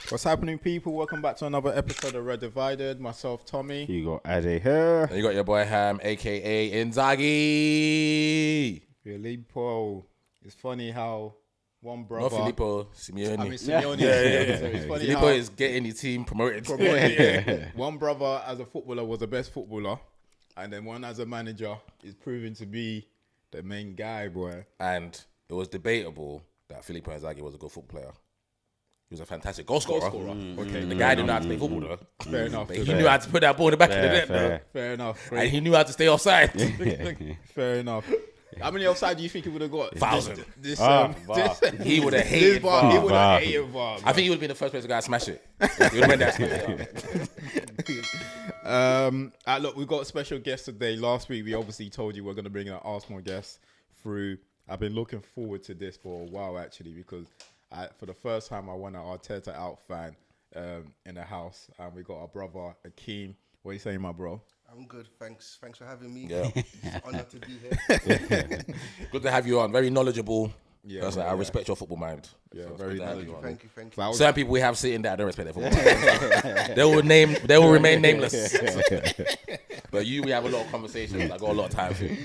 What's happening, people? Welcome back to another episode of Red Divided. Myself, Tommy. You got Ade here. And you got your boy Ham, aka Inzaghi. Filippo. It's funny how one brother. Not Filippo, Simeone. I mean, Simeone. Yeah. So it's funny Filippo how is getting his team promoted. one brother as a footballer was the best footballer, and then one as a manager is proving to be the main guy, boy. And it was debatable that Filippo Inzaghi was a good football player. He was a fantastic goal scorer. Okay. The guy didn't know how to play football though. Fair enough. But he knew how to put that ball in the back of the net though. Fair enough. And he knew how to stay offside. Fair enough. How many offside do you think he would have got? 1,000. He would have hated VAR. He would have hated VAR. I think he would have been the first person to go and smash it. He would have went there and smash it. Look, we've got a special guest today. Last week, we obviously told you we're going to bring an Arsenal guest through. I've been looking forward to this for a while, actually, because for the first time, I want an Arteta out fan in the house. And we got our brother, Akeem. What are you saying, my bro? I'm good, thanks for having me. Yeah. It's an honor to be here. Good to have you on. Very knowledgeable. Yeah, I respect your football mind. Yeah, So it's very good to have you knowledgeable. on. Thank you. Certain people we have sitting there, I don't respect their football mind. They will remain nameless. But we have a lot of conversations. I got a lot of time for you.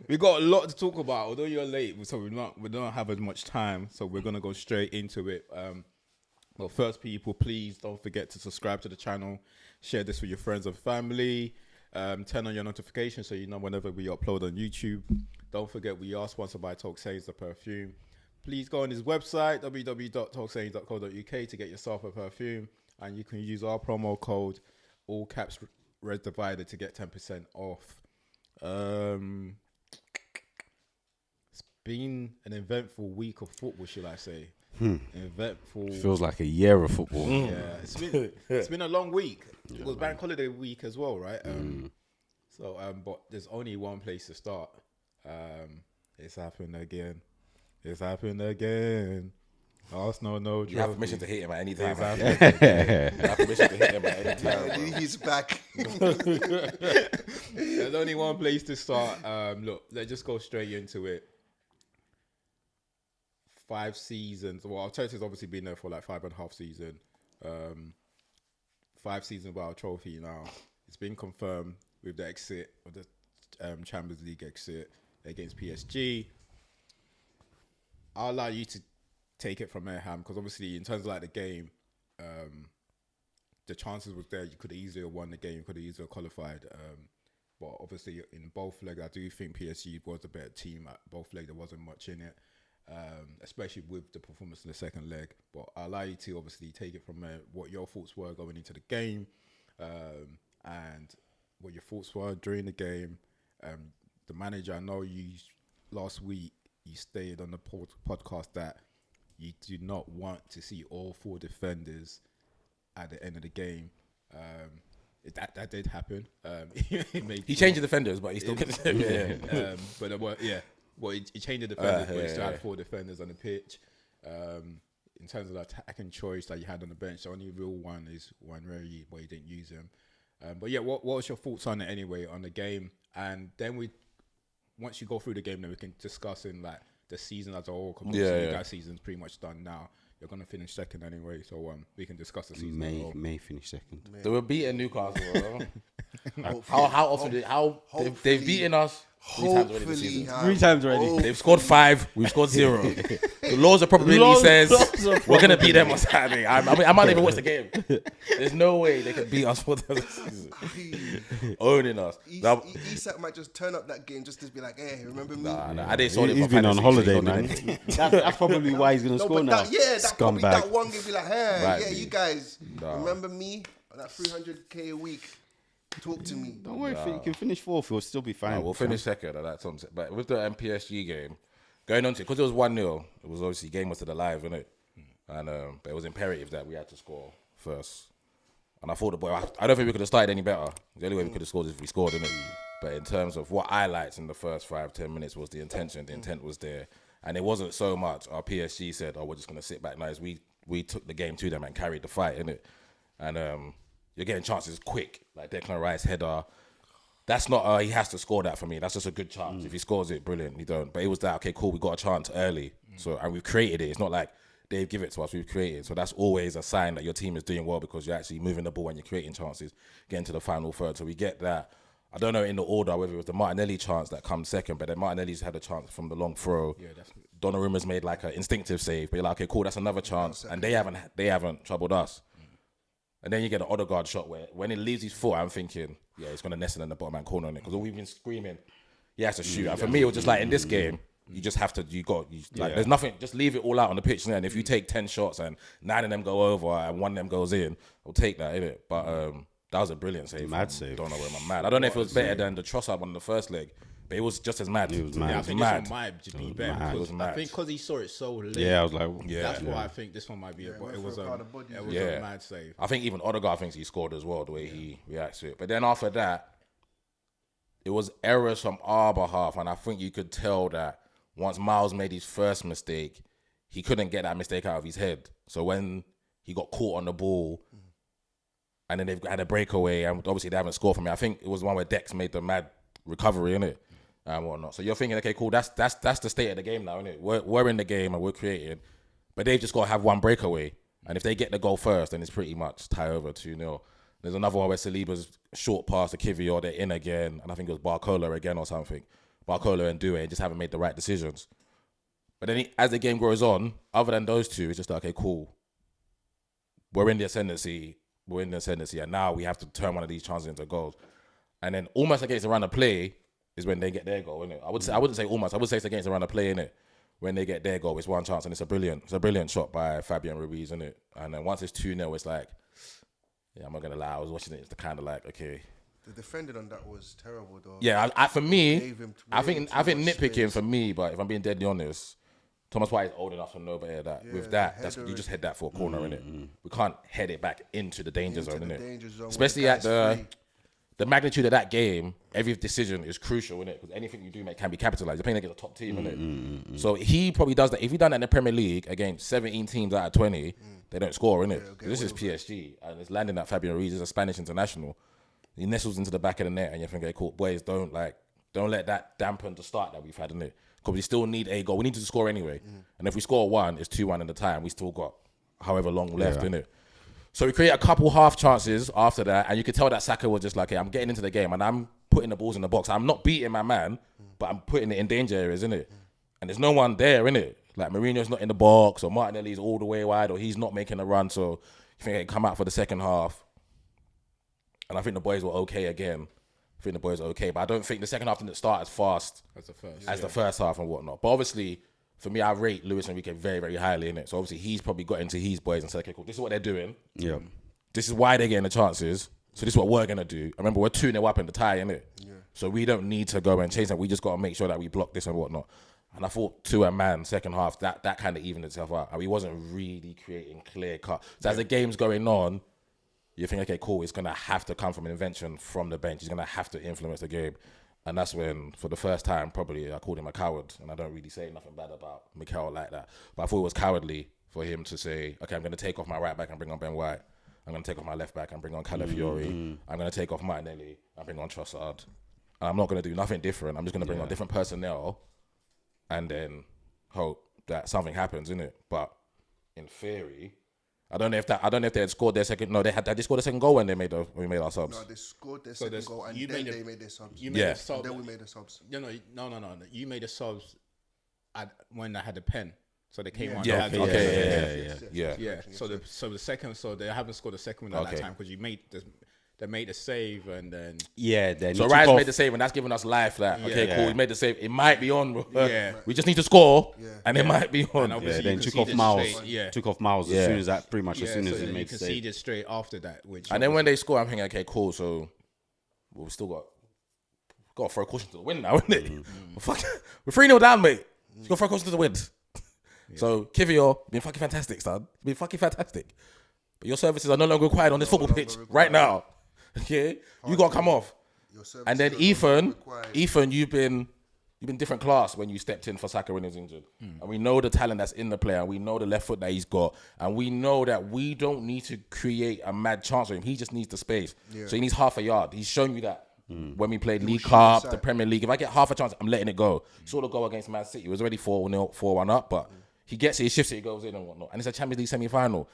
We got a lot to talk about. Although you're late, so we don't have as much time. So we're gonna go straight into it. But first, people, please don't forget to subscribe to the channel, share this with your friends and family. Turn on your notifications so you know whenever we upload on YouTube. Don't forget we are sponsored by Talk Sayings the perfume. Please go on his website www.talksayings.co.uk to get yourself a perfume, and you can use our promo code all caps Red Divided to get 10% off. It's been an eventful week of football, should I say? Eventful. Feels like a year of football. Yeah, it's been a long week. It was bank holiday week as well, right? But there's only one place to start. It's happened again. Arsenal, no. You have permission to hit him at any time. It's Man. happened. You have permission to hit him at any time. Bro. He's back. There's only one place to start. Look, let's just go straight into it. 5 seasons. Well, Arteta's obviously been there for like 5.5 seasons. 5 seasons without a trophy now. It's been confirmed with the exit of the Champions League exit against PSG. I'll allow you to take it from there, Ham, because obviously in terms of like the game, the chances was there. You could have easily won the game. You could have easily qualified. But obviously in both legs, I do think PSG was a better team. At both legs, there wasn't much in it. Especially with the performance in the second leg. But I'll allow you to obviously take it from there, what your thoughts were going into the game, and what your thoughts were during the game. The manager, I know you last week, you stated on the podcast that you do not want to see all 4 defenders at the end of the game. That did happen. He changed the defenders, but he still gets it. Well, he changed the defenders, but he still had 4 defenders on the pitch. In terms of the attacking choice that you had on the bench, the only real one is Wanreri, but you didn't use him. But yeah, what was your thoughts on it anyway, on the game? And then once you go through the game, then we can discuss in like the season as a whole. You guys' season's pretty much done now. You're gonna finish second anyway, so we can discuss the season. May finish second. They were beating Newcastle. How often they've beaten us? 3 times already this season. 3 times already. They've scored 5. We've scored 0. The laws of probability says we're gonna beat them on Saturday. I might not even watch the game. There's no way they can beat us for the season. Owning us. Isak might just turn up that game just to be like, hey, remember me? Nah, I didn't saw it. He's been on holiday, man. That's probably why he's gonna score now. That one game be like, hey, Right. yeah, you guys remember me? That 300k a week. Talk to me. Don't worry, if you can finish 4th, he'll still be fine. We'll finish second at that time. But with the PSG game, going on to, because it was 1-0, it was obviously game was to the live, wasn't it? And but it was imperative that we had to score first. And I thought, I don't think we could have started any better. The only way we could have scored is if we scored, didn't it? But in terms of what I liked in the first 5-10 minutes was the intention. The intent was there. And it wasn't so much our PSG said, we're just going to sit back. Nice. We took the game to them and carried the fight, innit? And you're getting chances quick, like Declan Rice header. That's not, he has to score that for me. That's just a good chance. If he scores it, brilliant. You don't. But it was that, okay, cool, we got a chance early. And we've created it. It's not like they give it to us, we've created. So that's always a sign that your team is doing well because you're actually moving the ball and you're creating chances, getting to the final third. So we get that. I don't know in the order whether it was the Martinelli chance that comes second, but then Martinelli's had a chance from the long throw. Yeah, Donnarumma's made like an instinctive save, but you're like, okay, cool, that's another chance, and they haven't troubled us. And then you get an Odegaard shot where when it leaves his foot, I'm thinking, yeah, it's gonna nestle in the bottom hand corner on it because all we've been screaming, he has to shoot. And for me, it was just like in this game, you just have to, there's nothing, just leave it all out on the pitch. And if you take 10 shots and 9 of them go over and 1 of them goes in, I'll take that, innit? But that was a brilliant save. Mad save. I don't know where I'm mad. I don't know if it was better than the Trossard one in the first leg, but it was just as mad. It was mad. Yeah, I It think was this mad. one might just be better. mad. It was Because mad. I think because he saw it so late. Yeah, I was like, That's why I think this one might be. But it was a mad save. I think even Odegaard thinks he scored as well, the way he reacts to it. But then after that, it was errors from our behalf. And I think you could tell that once Miles made his first mistake, he couldn't get that mistake out of his head. So when he got caught on the ball, and then they've had a breakaway, and obviously they haven't scored from it. I think it was the one where Dex made the mad recovery, innit? And whatnot. So you're thinking, okay, cool, that's the state of the game now, innit? We're in the game and we're creating, but they've just got to have one breakaway. And if they get the goal first, then it's pretty much tie over 2-0. There's another one where Saliba's short pass to Kivior, they're in again, and I think it was Barcola again or something. Barcola and Doué just haven't made the right decisions. But then as the game goes on, other than those two, it's just like, okay, cool. We're in the ascendancy, and now we have to turn one of these chances into goals. And then almost against the run of play is when they get their goal, innit? I wouldn't say almost. I would say it's against the run of play, innit? When they get their goal, it's one chance, and it's a brilliant shot by Fabian Ruiz, innit? And then once it's 2-0, it's like, yeah, I'm not gonna lie, I was watching it, it's kind of like, okay. The defending on that was terrible, though. Yeah, for me, I think much nitpicking space. for me, but if I'm being deadly honest, Thomas White is old enough to know better that with that, you just head that for a corner, innit? We can't head it back into the danger zone, innit? Especially at the magnitude of that game, every decision is crucial, innit? Because anything you do make can be capitalized. You're playing against a top team, innit? So he probably does that. If he done that in the Premier League against 17 teams out of 20, they don't score, innit? This is PSG, and it's landing at Fabian Ruiz, is a Spanish international. He nestles into the back of the net, and you're thinking, cool, boys, don't let that dampen the start that we've had, innit? Because we still need a goal. We need to score anyway. And if we score one, it's 2-1 in the time. We still got however long left, innit? So we create a couple half chances after that, and you could tell that Saka was just like, hey, I'm getting into the game, and I'm putting the balls in the box. I'm not beating my man, but I'm putting it in danger areas, innit? And there's no one there, innit? Like Mourinho's not in the box, or Martinelli's all the way wide, or he's not making a run, so you think they come out for the second half. And I think the boys were okay again. But I don't think the second half didn't start as fast as the first half and whatnot. But obviously, for me, I rate Luis Enrique very, very highly in it. So obviously, he's probably got into his boys and said, okay, cool, this is what they're doing. yeah. This is why they're getting the chances. So this is what we're going to do. I remember we're 2-0 up in the tie, innit? Yeah. So we don't need to go and chase them. We just got to make sure that we block this and whatnot. And I thought 2-man, second half, that kind of evened itself out. And we wasn't really creating clear cut. So as the game's going on, you think, okay, cool, it's going to have to come from an invention from the bench. He's going to have to influence the game. And that's when, for the first time, probably I called him a coward. And I don't really say nothing bad about Mikel like that. But I thought it was cowardly for him to say, okay, I'm going to take off my right back and bring on Ben White. I'm going to take off my left back and bring on Calafiori. I'm going to take off Martinelli and bring on Trossard. And I'm not going to do nothing different. I'm just going to bring on different personnel and then hope that something happens, innit? But in theory, I don't know if they had scored their second. No, they scored a second goal when we made our subs. No, they scored their second goal and then they made their subs. You made the subs. And then we made the subs. No. You made the subs when I had the pen. So they came on. Yeah. So the second, so they haven't scored the second one at that time because they made the save and then So Rise made the save and that's giving us life. That cool. We made the save. It might be on. Bro. Yeah. We just need to score and it might be on. Then took off Miles as soon as that. Pretty much as soon as he made the save. Conceded straight after that. And then when they score, I'm thinking, okay, cool. So we've still got to throw a caution to the wind now, isn't it? We're 3-0 down, mate. Just got to throw a caution to the wind. So Kivior, been fucking fantastic, son. Been fucking fantastic. But your services are no longer required on this football pitch right now. Okay, you gotta come off. And then Ethan, you've been different class when you stepped in for Saka when he was injured. And we know the talent that's in the player, and we know the left foot that he's got, and we know that we don't need to create a mad chance for him. He just needs the space. So he needs half a yard. He's shown you that when we played League Cup, the Premier League. If I get half a chance, I'm letting it go. Saw the goal against Man City. It was already 4-1 up, but He gets it, he shifts it, he goes in and whatnot. And it's a Champions League semi-final.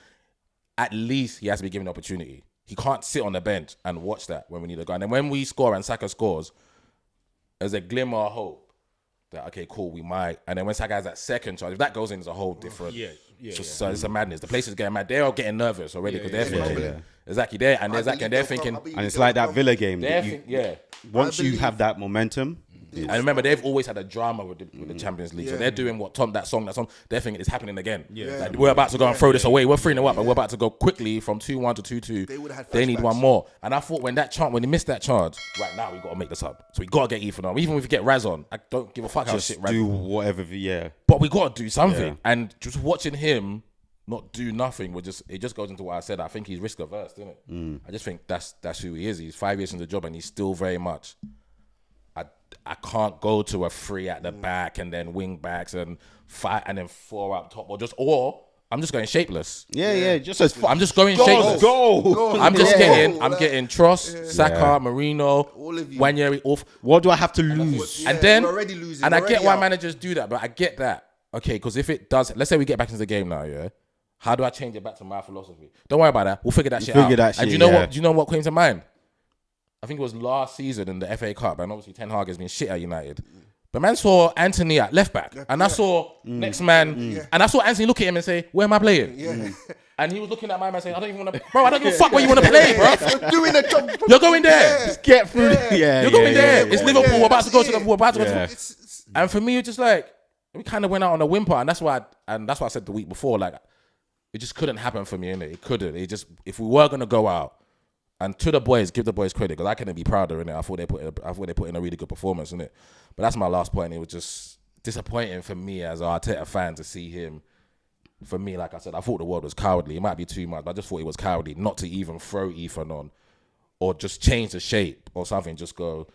At least he has to be given an opportunity. He can't sit on the bench and watch that when we need a guy. And then when we score and Saka scores, there's a glimmer of hope that, okay, cool, we might. And then when Saka has that second charge, if that goes in, it's a whole different... So it's a madness. The place is getting mad. They're all getting nervous already because they're thinking... Exactly, they're thinking... And it's like that Villa game. Once you have that momentum... And remember, they've always had a drama with the Champions League. So they're doing that song. They're thinking it's happening again. Like, we're about to go and throw this away. We're 3-0 up, and we're about to go quickly from 2-1 to 2-2. They need one more. And I thought when they missed that chance, right now we got to make this up. So we got to get Ethan on. Even if we get Raz on, I don't give a fuck how shit Raz. Do whatever, But we got to do something. And just watching him not do nothing, it just goes into what I said. I think he's risk averse, doesn't it? I just think that's who he is. He's 5 years in the job, and he's still very much. I can't go to a 3 at the back and then wing backs and 5 and then 4 up top or I'm just going shapeless. Just as I'm just going shapeless. Go. I'm getting Tross, Saka, Marino, all of you. Wanyeri off. What do I have to lose? And then we're already losing. And I get why out. managers do that, but I get that. Okay, because if it does, let's say we get back into the game now, how do I change it back to my philosophy? Don't worry about that. We'll figure that shit out. And do you know what? Do you know what came to mind? I think it was last season in the FA Cup, and obviously Ten Hag has been shit at United. But man saw Anthony at left back, and I saw next man, and I saw Anthony look at him and say, "Where am I playing?" And he was looking at my man saying, "I don't even want to, bro. I don't give a fuck where you want to play, bro. You're doing a job. You're going there. Just get through. You're going there. It's Liverpool. We're about to go to the. We're about to go to. It's And for me, it's just like we kind of went out on a whimper, and that's why I said the week before, like it just couldn't happen for me, innit? It couldn't. It just if we were gonna go out. And to the boys, give the boys credit because I couldn't be prouder in it. I thought they put in a really good performance in it. But that's my last point. It was just disappointing for me as an Arteta fan to see him. For me, like I said, I thought the world was cowardly. It might be too much, but I just thought it was cowardly not to even throw Ethan on, or just change the shape or something. Just go,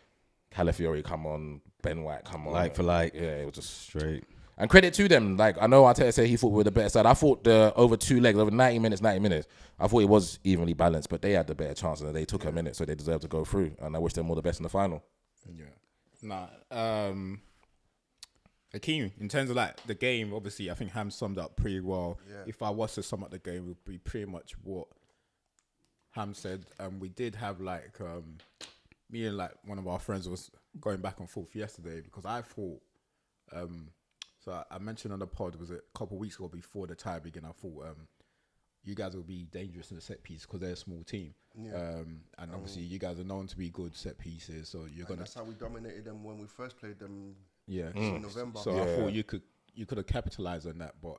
Calafiori, come on, Ben White, come on, like for like. Yeah, it was just straight. And credit to them. Like, I know Arteta said he thought we were the better side. I thought the over 2 legs, over 90 minutes, I thought it was evenly balanced, but they had the better chance and they took a minute, so they deserve to go through. And I wish them all the best in the final. Hakeem, in terms of like the game, obviously, I think Ham summed up pretty well. If I was to sum up the game, it would be pretty much what Ham said. We did have like, me and like one of our friends was going back and forth yesterday because I thought, so I mentioned on the pod, was it a couple of weeks ago before the tie began, I thought you guys will be dangerous in the set piece because they're a small team. And obviously you guys are known to be good set pieces, so you're gonna. That's how we dominated them when we first played them. In November. So I thought you could have capitalized on that, but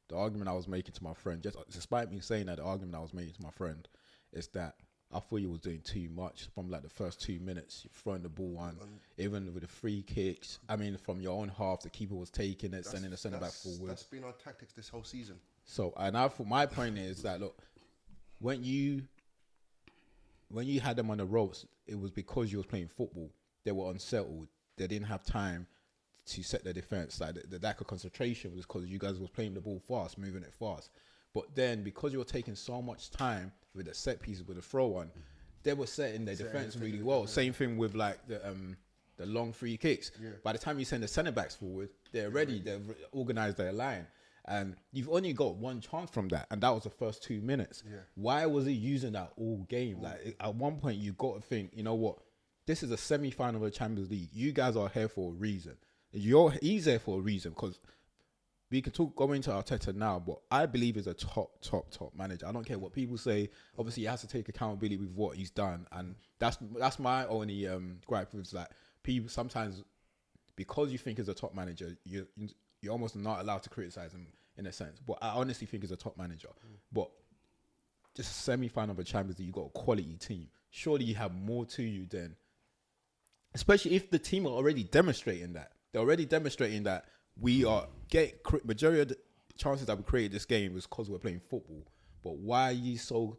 the argument I was making to my friend, just despite me saying that, the argument I was making to my friend is that I thought you was doing too much from like the first 2 minutes. You're throwing the ball on, even with the free kicks. I mean, from your own half, the keeper was taking it, sending the centre back forward. That's been our tactics this whole season. So, and I thought my point is that look, when you had them on the ropes, it was because you was playing football. They were unsettled. They didn't have time to set their defense. Like the lack of concentration was because you guys was playing the ball fast, moving it fast. But then because you were taking so much time with the set pieces, with the throw on, they were setting their defense really well. Same thing with like the long free kicks. By the time you send the centre backs forward, they're ready. They've organised their line. And you've only got one chance from that, and that was the first 2 minutes. Why was he using that all game? Like at one point, you got to think, you know what? This is a semi-final of the Champions League. You guys are here for a reason. He's there for a reason because we can go into Arteta now, but I believe he's a top manager. I don't care what people say. Obviously, he has to take accountability with what he's done, and that's my only gripe with like people. Sometimes because you think he's a top manager, you're almost not allowed to criticize him in a sense. But I honestly think he's a top manager. But just a semi-final of the Champions League, you got a quality team. Surely you have more to you than, especially if the team are already demonstrating that. They're already demonstrating that we are majority of the chances that we created this game was because we're playing football. But why are you so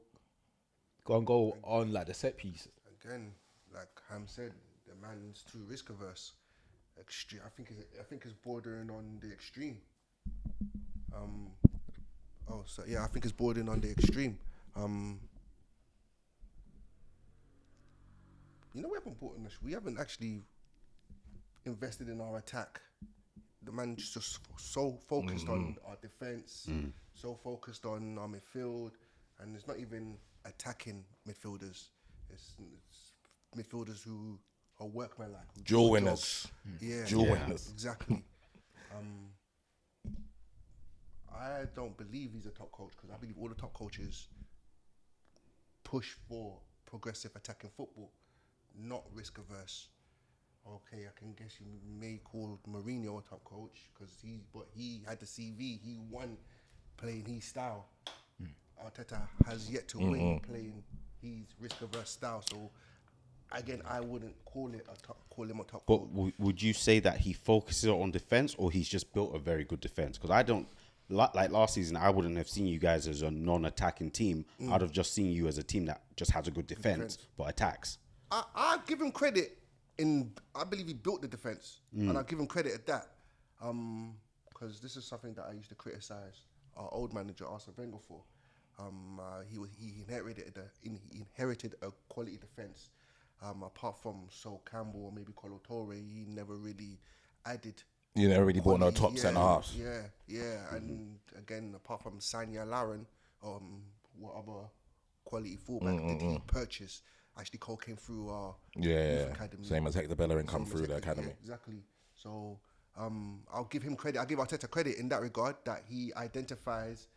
gonna go on like the set pieces? Again, like Ham said, the man's too risk averse. Extreme. I think it's bordering on the extreme. I think it's bordering on the extreme. We haven't actually invested in our attack the man just so focused on our defense, so focused on our midfield, and it's not even attacking midfielders. It's midfielders who are workmanlike, Dual winners. Dual winners. Exactly. I don't believe he's a top coach because I believe all the top coaches push for progressive attacking football, not risk averse. Okay, I can guess you may call Mourinho a top coach because he had the CV. He won playing his style. Arteta has yet to win playing his risk averse style. So again, I wouldn't call him a top But coach. would you say that he focuses on defense, or he's just built a very good defense? Because I don't like last season. I wouldn't have seen you guys as a non-attacking team. I'd have just seen you as a team that just has a good defense but attacks. I give him credit I believe he built the defense, and I give him credit at that. Because this is something that I used to criticize our old manager Arsene Wenger for. He inherited a quality defense. Apart from Sol Campbell or maybe Kolo Toure, he never really added. You never really bought no top centre halves. And again, apart from Sanya Laren, what other quality fullback did he purchase? Actually, Cole came through our youth academy. Same as Hector Bellerin come through the academy. Yeah, exactly. So I'll give him credit. I'll give Arteta credit in that regard, that he identifies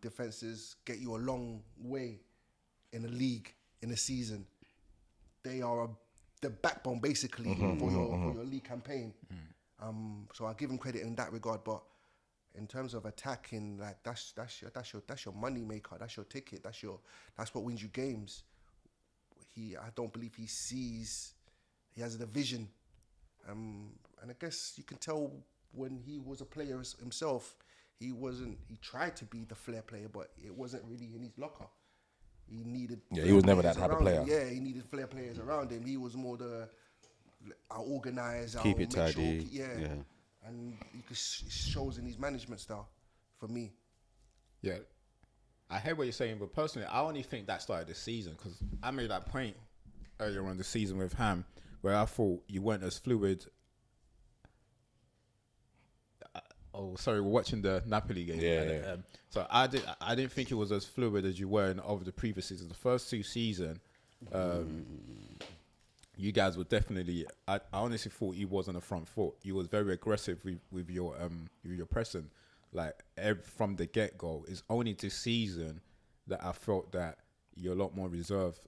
defenses get you a long way in a league, in a season. They are the backbone, basically, for your league campaign. So I give him credit in that regard. But in terms of attacking, like that's your money maker. That's your ticket. That's what wins you games. I don't believe he has the vision. And I guess you can tell when he was a player himself, he tried to be the flair player, but it wasn't really in his locker. He needed. Yeah, he was never that type of player. Yeah, he needed flair players around him. He was more I'll organise, keep it tidy. And it shows in his management style, for me. Yeah, I hear what you're saying, but personally, I only think that started this season because I made that point earlier on the season with Ham, where I thought you weren't as fluid. We're watching the Napoli game. So I didn't think it was as fluid as you were over the previous seasons. The first two seasons, you guys were definitely. I honestly thought you was on the front foot. You was very aggressive with your pressing, like from the get go. It's only this season that I felt that you're a lot more reserved.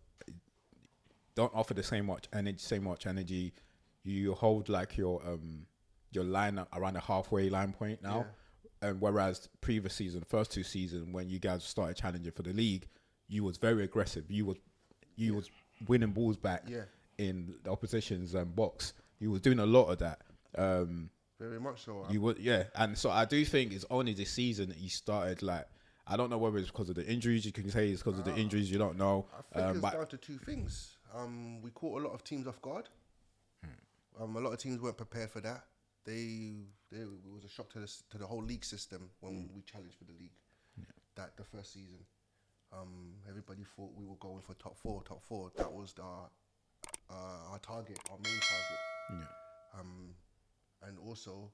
Don't offer the same much energy. You hold like your line up around the halfway line point now. And whereas previous season, first two seasons, when you guys started challenging for the league, you was very aggressive. You was winning balls back in the opposition's box. You was doing a lot of that. Very much so. And so I do think it's only this season that you started like. I don't know whether it's because of the injuries. You can say it's because of the injuries. You don't know. I think it's down to two things. We caught a lot of teams off guard. A lot of teams weren't prepared for that. It was a shock to the whole league system when we challenged for the league. That the first season, everybody thought we were going for top four. That was our target, our main target. And also,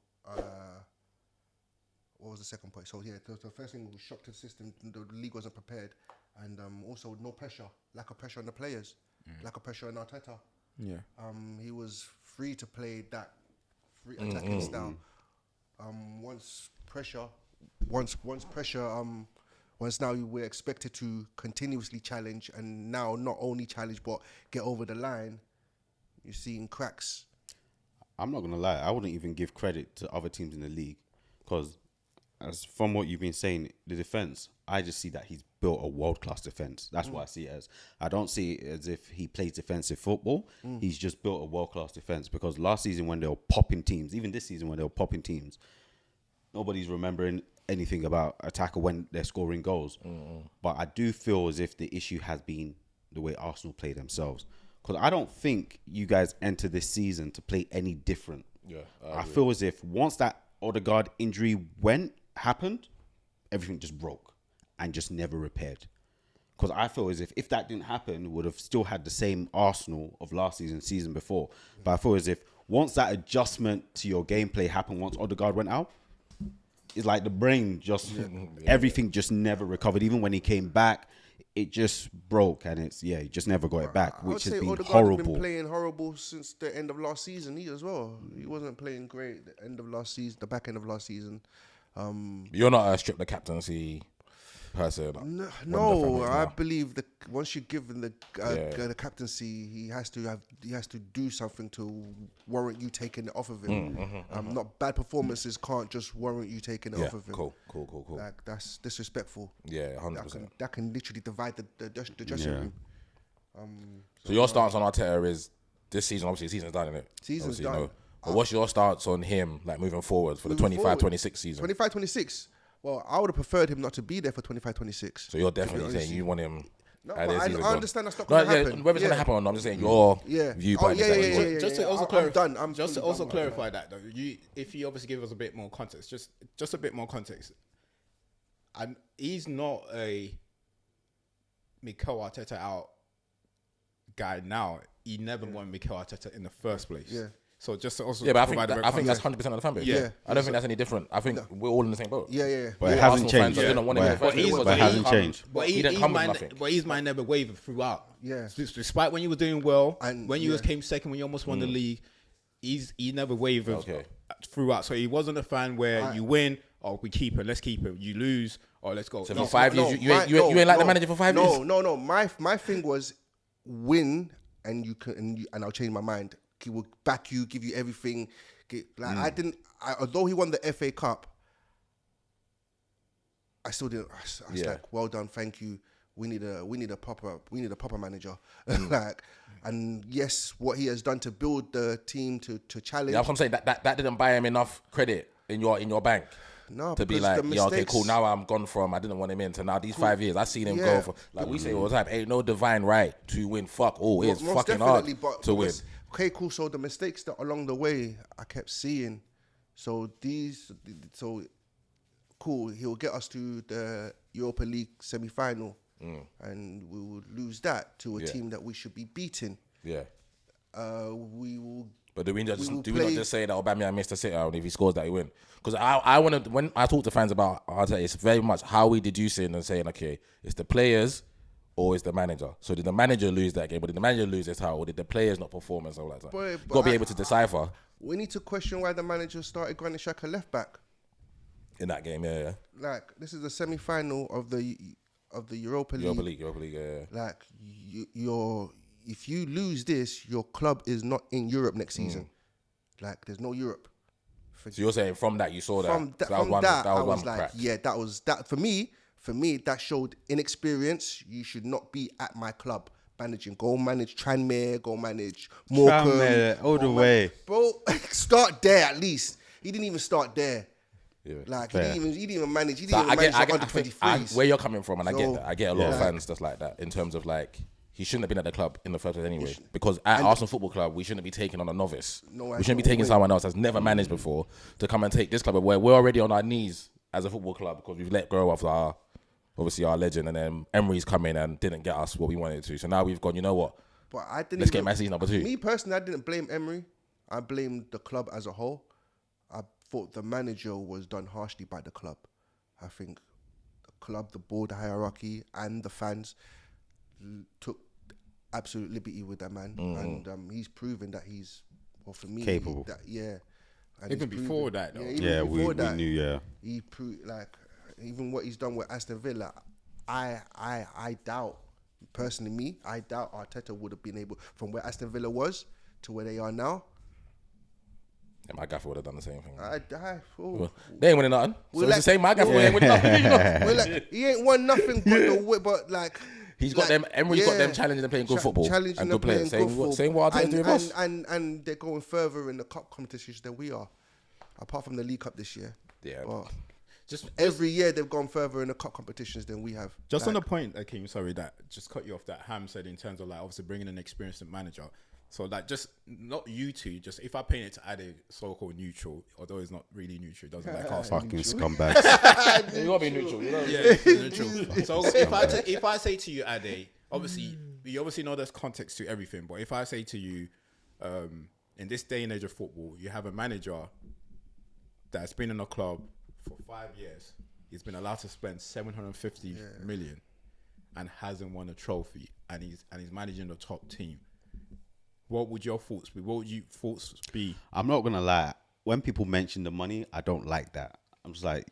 what was the second point? So the first thing was shock to the system. The league wasn't prepared, and also no pressure, lack of pressure on the players, lack of pressure on Arteta. He was free to play that free attacking style. Once now we're expected to continuously challenge, and now not only challenge but get over the line. You're seeing cracks. I'm not gonna lie, I wouldn't even give credit to other teams in the league because, as from what you've been saying, the defense, I just see that he's built a world-class defense. That's what I see it as. I don't see it as if he plays defensive football. He's just built a world-class defense because last season when they were popping teams, even this season when they were popping teams, nobody's remembering anything about attacker when they're scoring goals. But I do feel as if the issue has been the way Arsenal play themselves. Because I don't think you guys enter this season to play any different. I feel as if once that Odegaard injury happened, everything just broke and just never repaired. Because I feel as if that didn't happen, we would have still had the same Arsenal of last season before. But I feel as if once that adjustment to your gameplay happened, once Odegaard went out, it's like the brain just everything just never recovered. Even when he came back, it just broke, and he just never got it back, which has been Odegaard horrible. has been playing horrible since the end of last season. He as well. He wasn't playing great the end of last season, the back end of last season. You're not a strip the captaincy person. No, I believe that once you give him the captaincy, he has to do something to warrant you taking it off of him. Not bad performances can't just warrant you taking it off of him. Cool. Like, that's disrespectful. Yeah, 100%. That can literally divide the dressing room. So your stance on Arteta is this season? Obviously, the season's done, isn't it? Season's obviously, done. But what's your stance on him, like moving forward for the 25-26 season? 25-26. Well, I would have preferred him not to be there for 25-26. So you're definitely saying you want him. No, but I understand that's not going to happen. Whether it's going to happen or not, I'm just saying your viewpoint. Just to also clarify, I'm just to also clarify that though, if you obviously give us a bit more context, just a bit more context, and he's not a Mikel Arteta out guy now. He never wanted Mikel Arteta in the first place. Yeah. So just to also but I think that's 100% of the fan base. Yeah. I don't think that's any different. I think we're all in the same boat. Yeah. But it hasn't changed. But it hasn't changed. But he didn't come with nothing. But his mind never wavered throughout. Yeah. Despite when you were doing well, And when you came second, when you almost won the league, he never wavered throughout. So he wasn't a fan where you win, we keep it, let's keep it. You lose, let's go. So for 5 years, you ain't like the manager for 5 years? No. My thing was win, and I'll change my mind. He will back you, give you everything. Although he won the FA Cup, I still didn't. I was like, well done, thank you. We need a proper manager. And yes, what he has done to build the team to challenge. Yeah, that's what I'm saying. That didn't buy him enough credit in your bank. No, to be like, okay, cool. Now I'm gone from I didn't want him in to now these 5 years. I've seen him go for, like we say all the time, ain't no divine right to win. Fuck all. It's fucking hard to win. Okay, cool. So the mistakes that along the way I kept seeing. So cool. He'll get us to the Europa League semi-final, and we will lose that to a team that we should be beating. Yeah. We will. But do we not just say that Aubameyang missed a sitter and if he scores that he win? Because I want to, when I talk to fans about Arteta, it's very much how we deducing and saying, okay, it's the players or it's the manager. So did the manager lose that game? Or did the manager lose this how? Or did the players not perform and stuff like that? You've got to be able to decipher. We need to question why the manager started Granit Xhaka left back. In that game, yeah. Like, this is the semi-final of the Europa League. Europa League, yeah. Like, if you lose this, your club is not in Europe next season. Like, there's no Europe. So you're saying from that you saw that? I was like, yeah, that was that for me. For me, that showed inexperience. You should not be at my club managing. Go manage Tranmere. Go manage Morecambe. Tranmere, all the way, bro. Start there at least. He didn't even start there. Yeah, like he didn't even manage. He didn't even manage under 23s. Where you're coming from, and I get that. I get a lot of fans just like that in terms of like. He shouldn't have been at the club in the first place anyway. Because at Arsenal Football Club, we shouldn't be taking on a novice. We shouldn't be taking someone else that's never managed before to come and take this club where we're already on our knees as a football club because we've let go of our legend, and then Emery's come in and didn't get us what we wanted to. So now we've gone, you know what? But I didn't. Let's get Man City number 2. Me personally, I didn't blame Emery. I blamed the club as a whole. I thought the manager was done harshly by the club. I think the club, the board, the hierarchy, and the fans took absolute liberty with that man, and he's proven that he's, well, for me, capable. And even before that, though. We knew. He proved, like, even what he's done with Aston Villa. I doubt, personally, I doubt Arteta would have been able, from where Aston Villa was to where they are now. Yeah, my gaffer would have done the same thing. They ain't winning nothing. So it's the same. My gaffer ain't winning nothing. He ain't won nothing but like. He's got them. Emery's got them challenging and playing good football and good players. Same what Arteta's doing us. And they're going further in the cup competitions than we are, apart from the League Cup this year. Yeah. But just every year they've gone further in the cup competitions than we have. Just on the point, Akeem, sorry, that just cut you off. That Ham said in terms of like obviously bringing an experienced manager. So like just not you two, just if I paint it to add a so-called neutral, although it's not really neutral, it doesn't like Arsenal. Fucking scumbags. You gotta be neutral, you know? Yeah, neutral. So if I say to you, Ade, obviously you obviously know there's context to everything, but if I say to you, in this day and age of football, you have a manager that's been in a club for 5 years. He's been allowed to spend 750 million and hasn't won a trophy, and he's managing the top team. What would your thoughts be? What would your thoughts be? I'm not gonna lie. When people mention the money, I don't like that. I'm just like,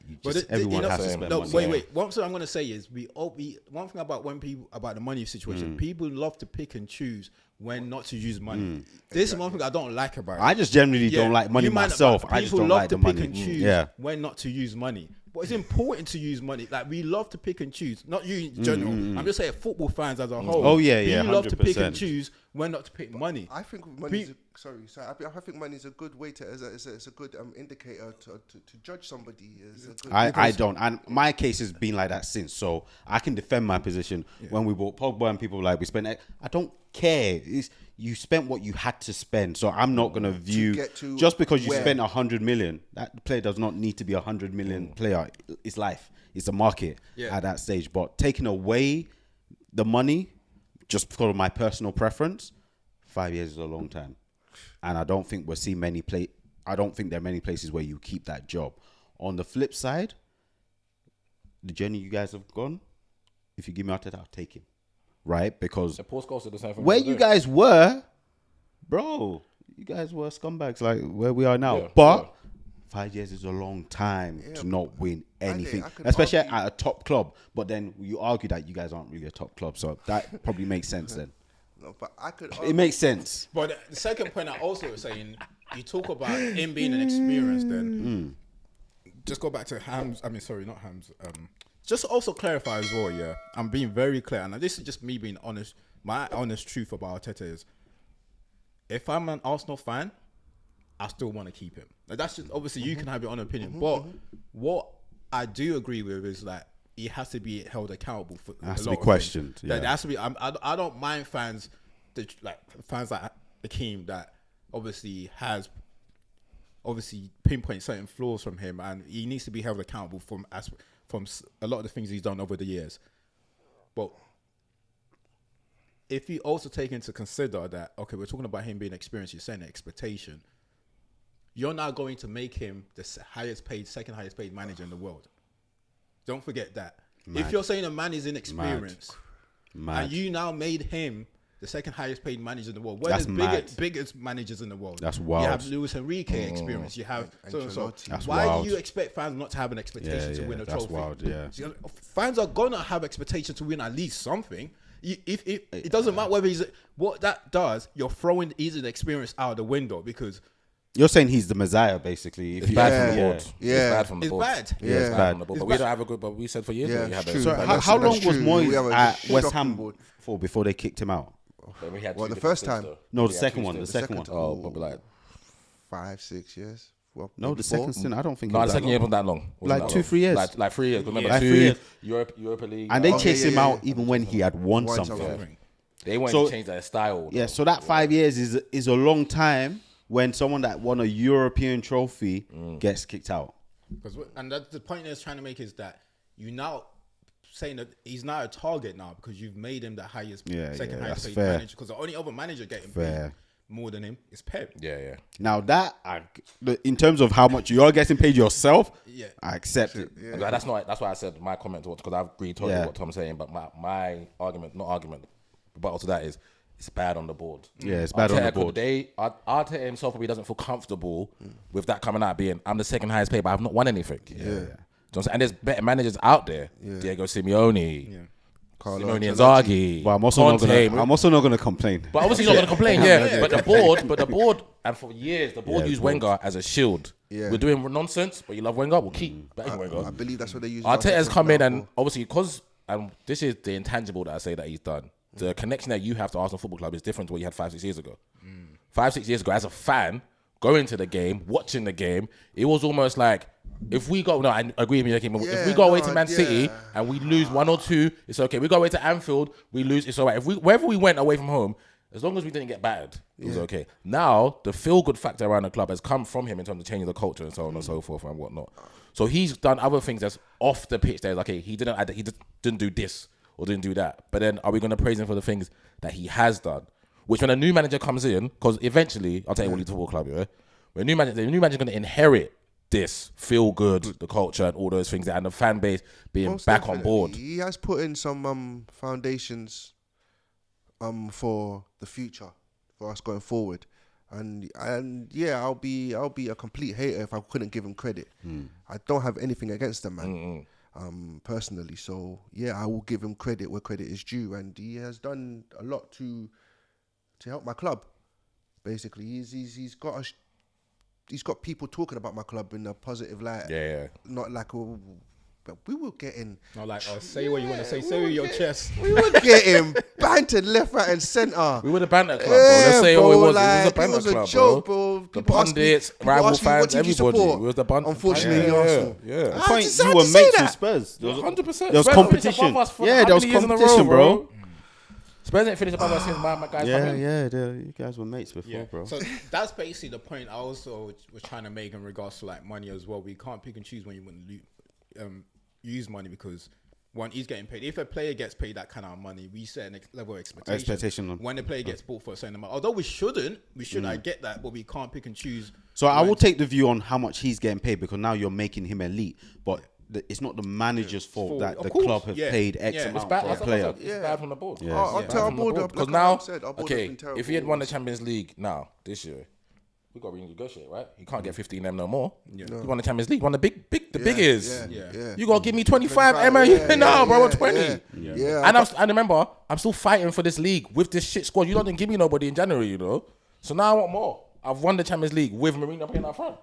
everyone has to spend money. Wait. One thing I'm gonna say is one thing about about the money situation. People love to pick and choose when not to use money. This is one thing I don't like about it. I just generally don't like money myself. I just don't like the money. People love to pick and choose when not to use money. But it's important to use money. Like, we love to pick and choose. Not you in general. I'm just saying football fans as a whole. Oh yeah, you 100%. love to pick and choose when not to pick money. I think money. I think money is a good way to. It's a good indicator to judge somebody. I don't. And my case has been like that since. So I can defend my position. When we bought Pogba and people like we spent. I don't care. You spent what you had to spend. So I'm not gonna view just because you spent 100 million. That player does not need to be 100 million player. It's life. It's a market at that stage. But taking away the money just because of my personal preference, 5 years is a long time, and I don't think we're seeing many play. I don't think there are many places where you keep that job. On the flip side, the journey you guys have gone, if you give me Arteta, I'll take him. Right? Because where you guys were, bro, you guys were scumbags like where we are now. Yeah, but 5 years is a long time to not win anything, especially at a top club. But then you argue that you guys aren't really a top club. So that probably makes sense then. No, but I could. It makes sense. But the second point I also was saying, you talk about him being an experience then. Just go back to Hams. I mean, sorry, not Hams. Just also clarify as well, yeah. I'm being very clear. And this is just me being honest. My honest truth about Arteta is, if I'm an Arsenal fan, I still want to keep him. Like, that's just, obviously, you can have your own opinion. But what I do agree with is that he has to be held accountable for a lot of things. Has to be questioned. Yeah. That has to be. I don't mind fans like Akeem that obviously has pinpoint certain flaws from him, and he needs to be held accountable from a lot of the things he's done over the years. But if you also take into consider that, okay, we're talking about him being experienced, you're saying expectation, you're now going to make him the second highest paid manager in the world. Don't forget that. If you're saying a man is inexperienced, and you now made him the second highest paid manager in the world, where there's biggest managers in the world. That's wild. You have Luis Enrique experience. You have so. Why do you expect fans not to have an expectation to win a trophy? That's wild. Yeah. Fans are gonna have expectation to win at least something. If it doesn't matter whether what that does, you're throwing his experience out the window because. You're saying he's the Messiah, basically. It's bad from the board. Yeah. It's bad from the board. It's bad. Yeah, it's bad from the board. But we don't have a good. But we said for years. Yeah, we had true. So how long was Moyes at West Ham for before they kicked him out? The first time? No, the second one. The second one. Oh, probably like 5-6 years. Well, no, the second stint. I don't think. No, the second year wasn't that long. Like 2-3 years. Like 3 years. Remember, like 3 years. Europa League. And they chased him out even when he had won something. They wanted to change their style. Yeah. So that 5 years is a long time. When someone that won a European trophy gets kicked out. And that's the point I was trying to make is that you now saying that he's now a target now because you've made him the second highest paid manager. Because the only other manager getting paid more than him is Pep. Yeah. Now that, in terms of how much you're getting paid yourself, I accept it. Yeah. That's why I said my comment was because I agree totally with what Tom's saying. But my rebuttal to that is, it's bad on the board. Yeah, it's bad on the board. Arteta himself probably doesn't feel comfortable with that coming out being, I'm the second highest paid, but I've not won anything. Yeah. And there's better managers out there. Yeah. Diego Simeone, Simone Inzaghi. But I'm also not gonna complain. But obviously he's not gonna complain, But the board, and for years, the board used Wenger as a shield. Yeah. We're doing nonsense, but you love Wenger, we'll keep betting Wenger. I believe that's what they use. Arteta's come in and obviously because this is the intangible that I say that he's done. The connection that you have to Arsenal Football Club is different to what you had 5-6 years ago. 5-6 years ago, as a fan, going to the game, watching the game, it was almost like, if we go, I agree with you, if we go away to Man City and we lose 1 or 2, it's okay. We go away to Anfield, we lose, it's all right. Wherever we went away from home, as long as we didn't get battered, it was okay. Now, the feel-good factor around the club has come from him in terms of changing the culture and so on and so forth and whatnot. So he's done other things that's off the pitch. There's like, okay, he didn't do this or didn't do that. But then are we going to praise him for the things that he has done? Which when a new manager comes in, because eventually, I'll tell you what, Leeds Football Club, yeah? When the new manager's going to inherit this, feel good, the culture and all those things, and the fan base being Most back on definitely. board. He has put in some foundations for the future for us going forward, and yeah, I'll be a complete hater if I couldn't give him credit. I don't have anything against the man, personally. So yeah, I will give him credit where credit is due, and he has done a lot to help my club. Basically, he's got people talking about my club in a positive light. Yeah. Not like but we were getting. Not like, say what you want to say. Say with your chest. We were getting bantered left, right, and centre. We were the banter club, bro. Let's say what it was. Like, it was a banter club, joke, bro. bro. The pundits, rival fans, everybody. It was the banter. Unfortunately, Arsenal. Yeah. Point, you were mates with Spurs. 100%. There was competition. Yeah, there was competition, bro. Spurs ain't finished above us since my guys come in. You guys were mates before, bro. So that's basically the point I also was trying to make in regards to like money as well. We can't pick and choose when you want to use money, because one, he's getting paid. If a player gets paid that kind of money, we set a level of expectation when the player gets bought for a certain amount. Although we should, I get that, but we can't pick and choose. So I will take the view on how much he's getting paid, because now you're making him elite, but it's not the manager's fault that the club has paid X amount for a player. It's bad from the board. I'll tell our board up. Because now, if he had won the Champions League now, this year, we got to renegotiate, right? He can't get 15 M no more. He won the Champions League, won the big is. You got to give me 25 M now, bro, or 20. And remember, I'm still fighting for this league with this shit squad. You didn't give me nobody in January, you know? So now I want more. I've won the Champions League with Mourinho playing up front.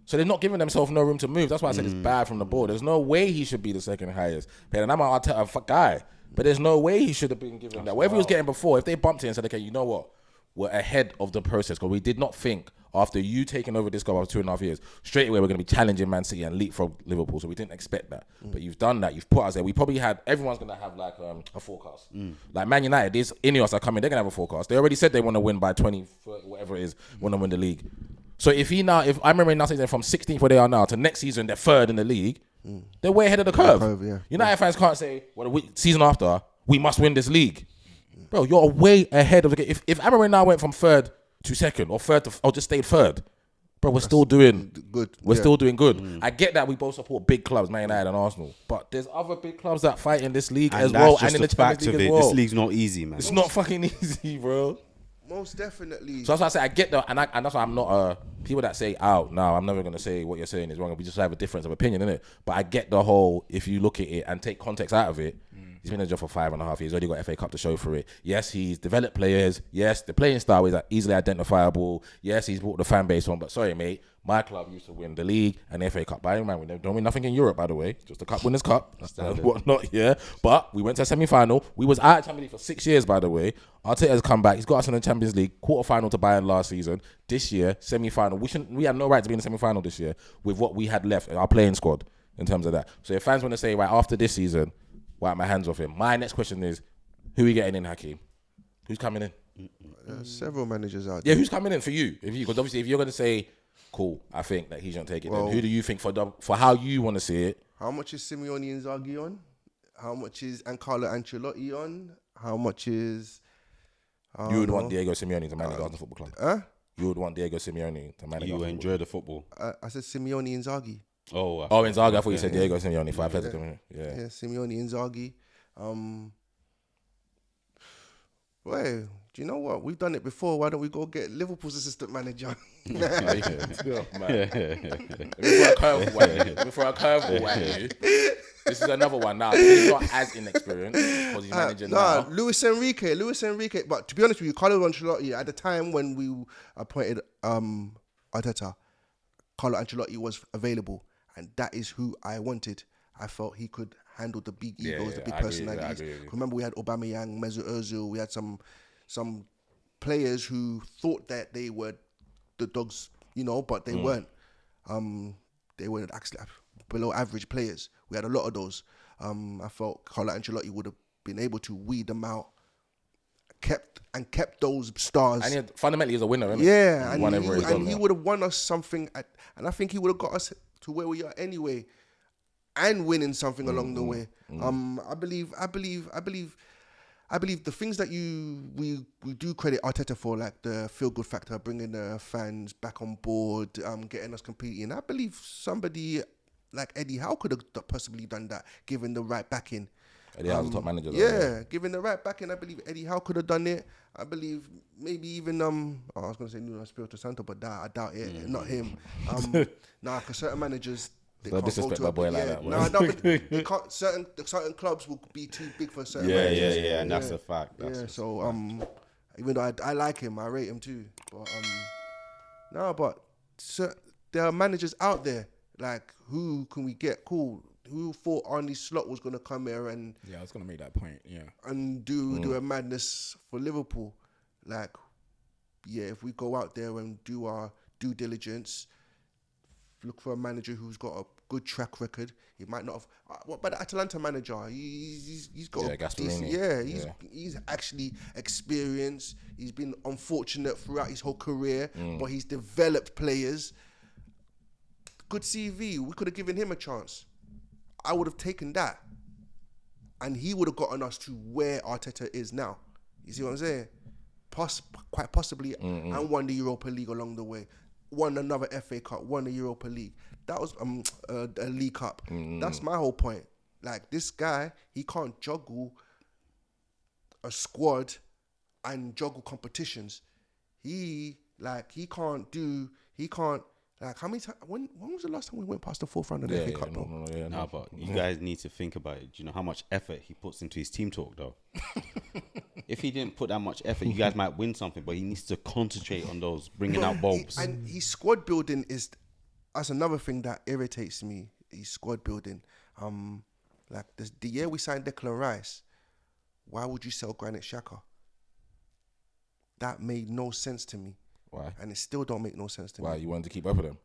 So they're not giving themselves no room to move. That's why I said it's bad from the board. There's no way he should be the second highest paid. And I'm an Arteta guy, but there's no way he should have been given that. Whatever he was getting before, if they bumped it and said, okay, you know what? We're ahead of the process, because we did not think after you taking over this club after 2.5 years, straight away we're going to be challenging Man City and leapfrog Liverpool. So we didn't expect that. But you've done that. You've put us there. We probably had, everyone's going to have like a forecast. Like Man United, these Ineos are coming, they're going to have a forecast. They already said they want to win by 20, 30, whatever it is, want to win the league. So if I remember now saying from 16th where they are now to next season, they're third in the league, they're way ahead of the curve. United fans can't say, well, the season after, we must win this league. Bro, you're way ahead of the game. If Amarin now went from third to second, or third to, or just stayed third, bro, we're still doing good. We're still doing good. I get that we both support big clubs, Man United and Arsenal, but there's other big clubs that fight in this league as well, and in the Champions League as well. This league's not easy, man. It's not fucking easy, bro. Most definitely. So that's why I say I get that, and that's why I'm not people that say, "Oh, no, I'm never gonna say what you're saying is wrong." We just have a difference of opinion, innit? But I get the whole. If you look at it and take context out of it, he's been in the job for 5.5 years. Already got FA Cup to show for it. Yes, he's developed players. Yes, the playing style is easily identifiable. Yes, he's brought the fan base on. But sorry, mate, my club used to win the league and the FA Cup. By the way, we don't win nothing in Europe, by the way. Just the Cup Winners' Cup, whatnot. Yeah, but we went to a semi-final. We was out of Champions League for 6 years, by the way. Arteta's come back. He's got us in the Champions League quarter-final to Bayern last season. This year, semi-final. We had no right to be in the semi-final this year with what we had left, our playing squad, in terms of that. So if fans want to say, right, after this season, wipe my hands off him. My next question is, who are we getting in, Hakeem? Who's coming in? Several managers out there. Yeah, who's coming in for you? Because obviously, if you're going to say, cool, I think that he shouldn't take it, then who do you think for how you want to see it? How much is Simeone Inzaghi on? How much is Carlo Ancelotti on? How much is... You would want Diego Simeone to manage Arsenal Football Club. You would want Diego Simeone to manage. You enjoy the football. I said Simeone Inzaghi. Inzaghi. I thought you said Diego Simeone. Yeah, Simeone Inzaghi. Wait, do you know what? We've done it before. Why don't we go get Liverpool's assistant manager? Let me throw a curveball at you. This is another one now. He's not as inexperienced because he's managing now. Luis Enrique. But to be honest with you, Carlo Ancelotti, at the time when we appointed Arteta, Carlo Ancelotti was available, and that is who I wanted. I felt he could handle the big egos, the big personalities. Remember, we had Aubameyang, Mesut Ozil. We had some players who thought that they were the dogs, but they weren't. They were actually below average players. We had a lot of those. I felt Carlo Ancelotti would have been able to weed them out, kept those stars. And fundamentally, he's a winner, isn't he? Yeah, and he would have won us something, and I think he would have got us to where we are anyway, and winning something along the way. I believe I believe the things that we do credit Arteta for, like the feel good factor, bringing the fans back on board, getting us competing. I believe somebody like Eddie Howe could have possibly done that, given the right backing. Eddie Howe's the top manager. Yeah, given the right backing, I believe Eddie Howe could have done it. I believe maybe even I was gonna say Nuno Espirito Santo, but I doubt it. Not him. Because certain managers. They So can't disrespect go my to boy a, like yeah, that. no, but they can't. Certain clubs will be too big for certain. Yeah, managers. and that's a fact. That's Yeah, a so fact. even though I like him, I rate him too. But there are managers out there, like, who can we get? Cool. Who thought Arne Slot was gonna come here and Yeah, I was gonna make that point. Yeah, and do a madness for Liverpool? Like, yeah, if we go out there and do our due diligence, look for a manager who's got a good track record. He might not have. What about the Atalanta manager? He's got a decent. Gasperini. He's actually experienced. He's been unfortunate throughout his whole career, but he's developed players. Good CV. We could have given him a chance. I would have taken that, and he would have gotten us to where Arteta is now. You see what I'm saying? Quite possibly, and won the Europa League along the way. Won another FA Cup, won the Europa League. That was a League Cup. That's my whole point. Like, this guy, he can't juggle a squad and juggle competitions. He can't. Like, how many times? When was the last time we went past the fourth round of the FA Cup, bro? No, but you guys need to think about it. Do you know how much effort he puts into his team talk, though? If he didn't put that much effort, you guys might win something, but he needs to concentrate on those, bringing out bulbs. And his squad building that's another thing that irritates me. His squad building. Like the year we signed Declan Rice, why would you sell Granit Xhaka? That made no sense to me. Why? And it still don't make no sense to me. Why? You wanted to keep up with them?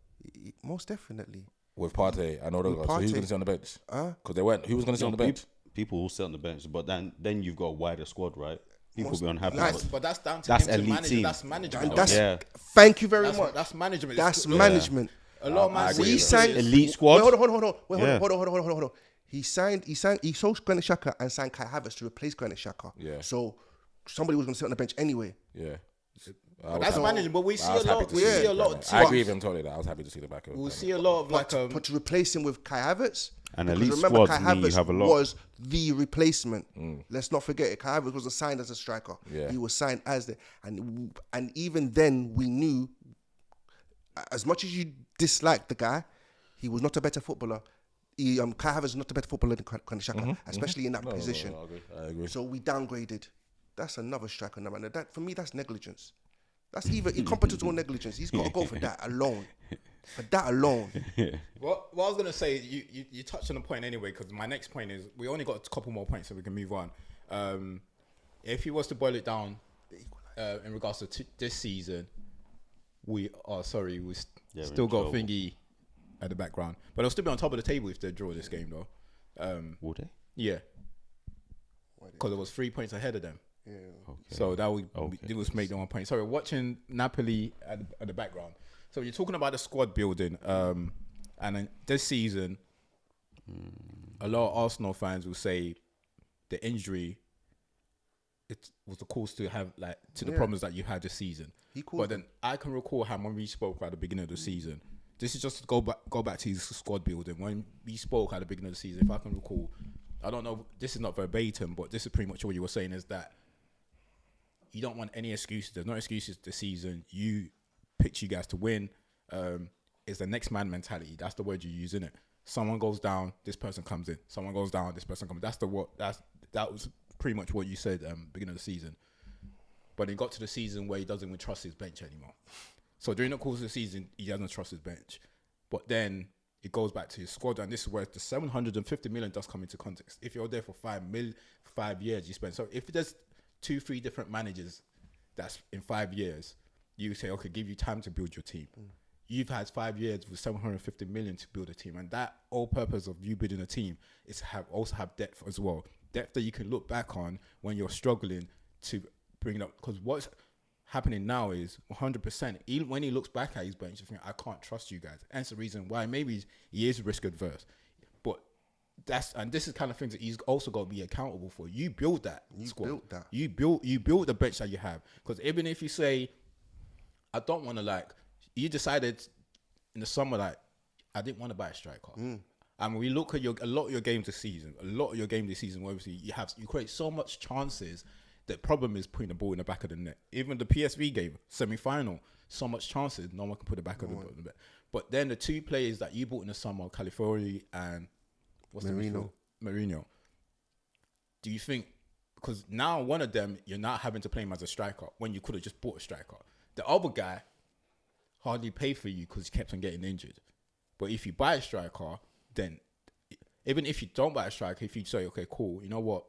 Most definitely. With Partey and all those guys. So who's going to sit on the bench? Because they weren't. Who was going to sit on the bench? People will sit on the bench, but then you've got a wider squad, right? People will be unhappy. but that's down to That's him to elite manage. team. That's management. And though. thank you very much. That's management. That's management. A lot of man agree City with signed elite squad. Wait, hold on. He sold Granit Xhaka and signed Kai Havertz to replace Granit Xhaka. Yeah. So somebody was going to sit on the bench anyway. Yeah. That's management, but we see I was a happy lot. to We see see it. a lot of I agree teams. with him totally. That I was happy to see the back of it. We'll see a lot of But to replace him with Kai Havertz, And because elite remember, squads Kai mean you Havertz have a lot. was the replacement. Let's not forget it. Kai Havertz wasn't signed as a striker. Yeah. He was signed as and even then we knew, as much as you disliked the guy, he was not a better footballer. Kai Havertz is not a better footballer than Granit Xhaka, especially in that position. No, I agree. So we downgraded. That's another striker, man. That for me, that's negligence. That's either incompetence or negligence. He's got to go for that alone. For that alone. What I was gonna say, you touched on the point anyway, because my next point is we only got a couple more points so we can move on. If he was to boil it down, in regards to this season, we still got trouble. Thingy at the background, but they'll still be on top of the table if they draw this game, though. Would they? Yeah, because it was 3 points ahead of them. Yeah. Okay. So that would Okay. it was make the 1 point. Sorry, watching Napoli at the background. So you're talking about the squad building, and then this season, a lot of Arsenal fans will say the injury it was the cause to have the problems that you had this season. But then I can recall how when we spoke at the beginning of the season, this is just to go back to his squad building. When we spoke at the beginning of the season, if I can recall, I don't know, this is not verbatim, but this is pretty much what you were saying, is that you don't want any excuses. There's no excuses this season. You picked you guys to win. It's the next man mentality. That's the word you use, innit? Someone goes down, this person comes in. Someone goes down, this person comes in. That was pretty much what you said beginning of the season. But he got to the season where he doesn't even trust his bench anymore. So during the course of the season, he doesn't trust his bench. But then it goes back to his squad, and this is where the 750 million does come into context. If you're there for 5 years, you spend. So if there's 2-3 different managers that's in 5 years, you say, okay, give you time to build your team. You've had 5 years with 750 million to build a team, and that whole purpose of you building a team is to also have depth as well. Depth that you can look back on when you're struggling to bring it up. Because what's happening now is 100%. Even when he looks back at his bench, I can't trust you guys. And that's the reason why maybe he is risk adverse. But this is kind of things that he's also got to be accountable for. You build that squad. Built that. You built the bench that you have. Because even if you say, I don't want to you decided in the summer that I didn't want to buy a striker. And we look at a lot of your games this season. Obviously you create so much chances. The problem is putting the ball in the back of the net. Even the PSV game, semi-final, so much chances, no one can put the back of the net. But then the two players that you bought in the summer, Califiori and Mourinho. Do you think, because now one of them, you're not having to play him as a striker when you could have just bought a striker. The other guy hardly paid for you because he kept on getting injured. But if you buy a striker, then even if you don't buy a striker, if you say, okay, cool, you know what?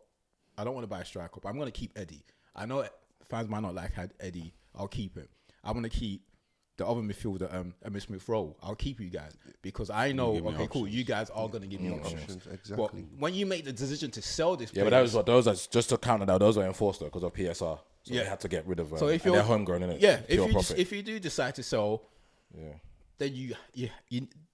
I don't want to buy a striker, but I'm going to keep Eddie. I know fans might not like Eddie. I'll keep him. I'm going to keep the other midfielder, Emil Smith Rowe. I'll keep you guys because I know, okay, cool, you guys are going to give me options. Exactly. But when you make the decision to sell this player, but those are just to counter that. Those were enforced though because of PSR. So they had to get rid of them. So if they're homegrown, innit? Yeah, if you do decide to sell, then you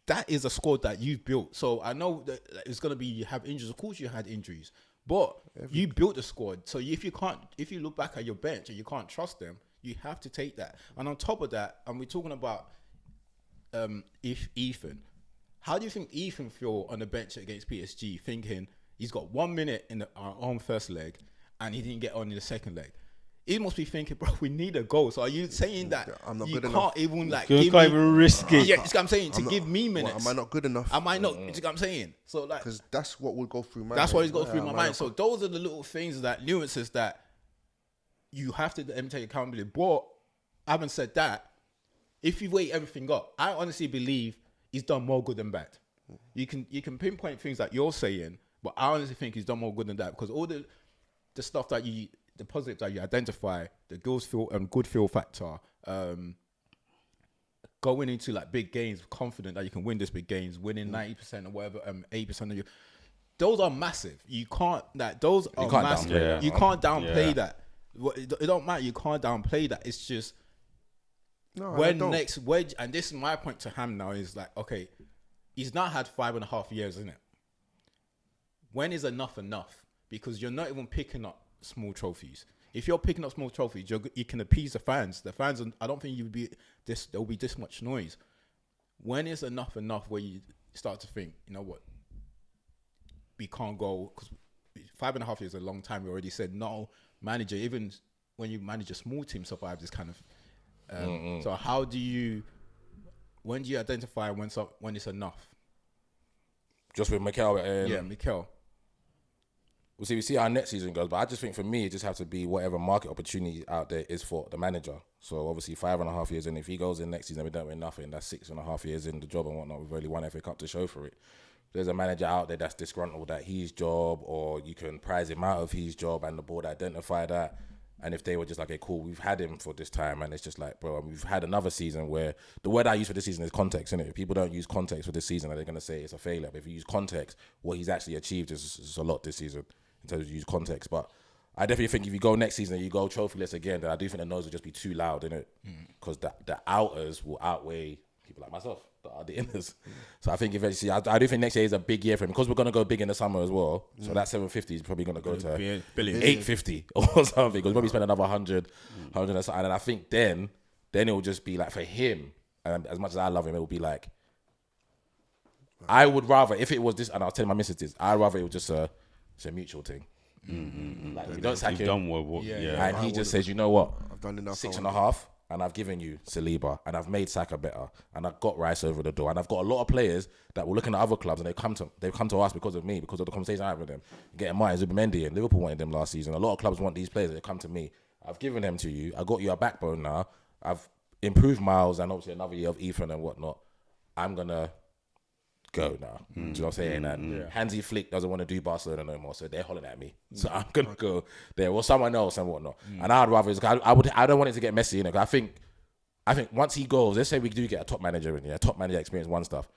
that is a squad that you've built. So I know that it's gonna be you have injuries. Of course, you had injuries, but you built the squad. So if you look back at your bench and you can't trust them, you have to take that. And on top of that, and we're talking about Ethan. How do you think Ethan feel on the bench against PSG, thinking he's got 1 minute in our own first leg and he didn't get on in the second leg? He must be thinking, bro, we need a goal. So are you saying that I'm not you good can't enough. even You can't even risk it. Yeah, that's what I'm saying. Give me minutes. Am I not good enough? Am I not? That's what I'm saying. So because that's what will go through my. That's mind. what he's got through my mind. So those are the little things, nuances that you have to take accountability. But having said that, if you weigh everything up, I honestly believe he's done more good than bad. You can pinpoint things that you're saying, but I honestly think he's done more good than that because all the stuff that the positives that you identify, the good feel factor, going into big games, confident that you can win this big games, winning 90% or whatever, 8% of you, those are massive. You can't those are massive. You can't downplay that. It don't matter. You can't downplay that. It's just next wedge, and this is my point to Ham now is okay, he's not had 5.5 years, isn't it? When is enough? Because you're not even picking up small trophies. If you're picking up small trophies, you can appease the fans. The fans, I don't think there'll be this much noise. When is enough where you start to think, you know what, we can't go, because 5.5 years is a long time. We already said no manager, even when you manage a small team, survive this kind of. So when do you identify when it's enough? Just with Mikel. Mikel. We see how our next season goes, but I just think for me, it just has to be whatever market opportunity out there is for the manager. So obviously 5.5 years in, if he goes in next season, we don't win nothing. That's 6.5 years in the job and whatnot. We've only won FA Cup to show for it. There's a manager out there that's disgruntled at his job, or you can prize him out of his job and the board identify that. And if they were just okay, cool, we've had him for this time, and it's just bro, we've had another season where the word I use for this season is context, innit? If people don't use context for this season, they're going to say it's a failure. But if you use context, what he's actually achieved is a lot this season in terms of use context. But I definitely think if you go next season and you go trophyless again, then I do think the noise will just be too loud, innit? Because the outers will outweigh people like myself that are the inners. So I think eventually, I do think next year is a big year for him because we're going to go big in the summer as well. So that 750 is probably going to go to billion. 850 or something, because we'll probably spend another 100 or something. And I think then it will just be for him, and as much as I love him, it will be I would rather, if it was this, and I was telling my missus this, I'd rather it was just it's a mutual thing. You don't sack him, and he just says, you know what, I've done enough. 6.5, and I've given you Saliba, and I've made Saka better, and I've got Rice over the door, and I've got a lot of players that were looking at other clubs, and they've come to us because of me, because of the conversation I had with them. Getting Martin Zubimendi, and Liverpool wanted them last season. A lot of clubs want these players. They come to me. I've given them to you. I got you a backbone now. I've improved Miles, and obviously another year of Ethan and whatnot. I'm gonna go now. Do you know what I'm saying? And Hansi Flick doesn't want to do Barcelona no more, so they're hollering at me. So I'm gonna go there, or someone else and whatnot. And I'd rather, I don't want it to get messy, I think once he goes, let's say we do get a top manager in here, top manager experience, one stuff,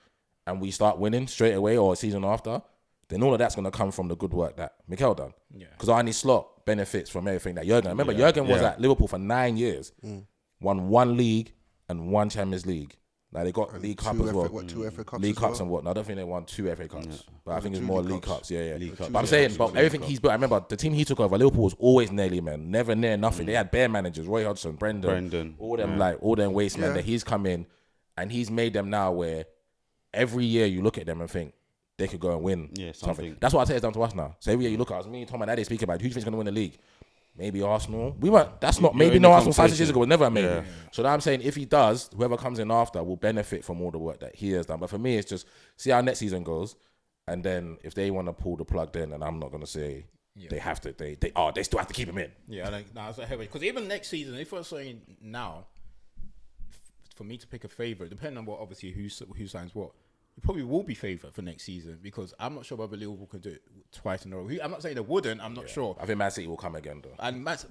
and we start winning straight away or a season after, then all of that's gonna come from the good work that Mikel done. Because Arne Slot benefits from everything that Jurgen. Remember, Jurgen was at Liverpool for 9 years, won 1 league and 1 Champions League. Like they got League Cup as well. Two FA Cups League as Cups well? and what? No, I don't think they won 2 FA Cups, but I think it's two more League League Cups. Cups. Yeah. League Cups. But I'm saying, but everything he's built. I remember the team he took over, Liverpool was always nearly, man, never near nothing. They had bare managers, Roy Hodgson, Brendan, all them all them waste men that he's come in, and he's made them now where every year you look at them and think they could go and win something. That's what I say it's down to us now. So every year you look at us, me, Tom, and Daddy speak about who do you think's going to win the league. Maybe Arsenal. We weren't. That's not. Maybe no Arsenal 5-6 years ago was never a maybe. Yeah. So that I'm saying, if he does, whoever comes in after will benefit from all the work that he has done. But for me, it's just see how next season goes, and then if they want to pull the plug, then and I'm not gonna say they have to. They still have to keep him in. Yeah, it's a heavy because even next season, if we're saying now, for me to pick a favorite, depending on what obviously who signs what. It probably will be favourite for next season because I'm not sure whether Liverpool can do it twice in a row. I'm not saying they wouldn't. I'm not sure. I think Man City will come again though.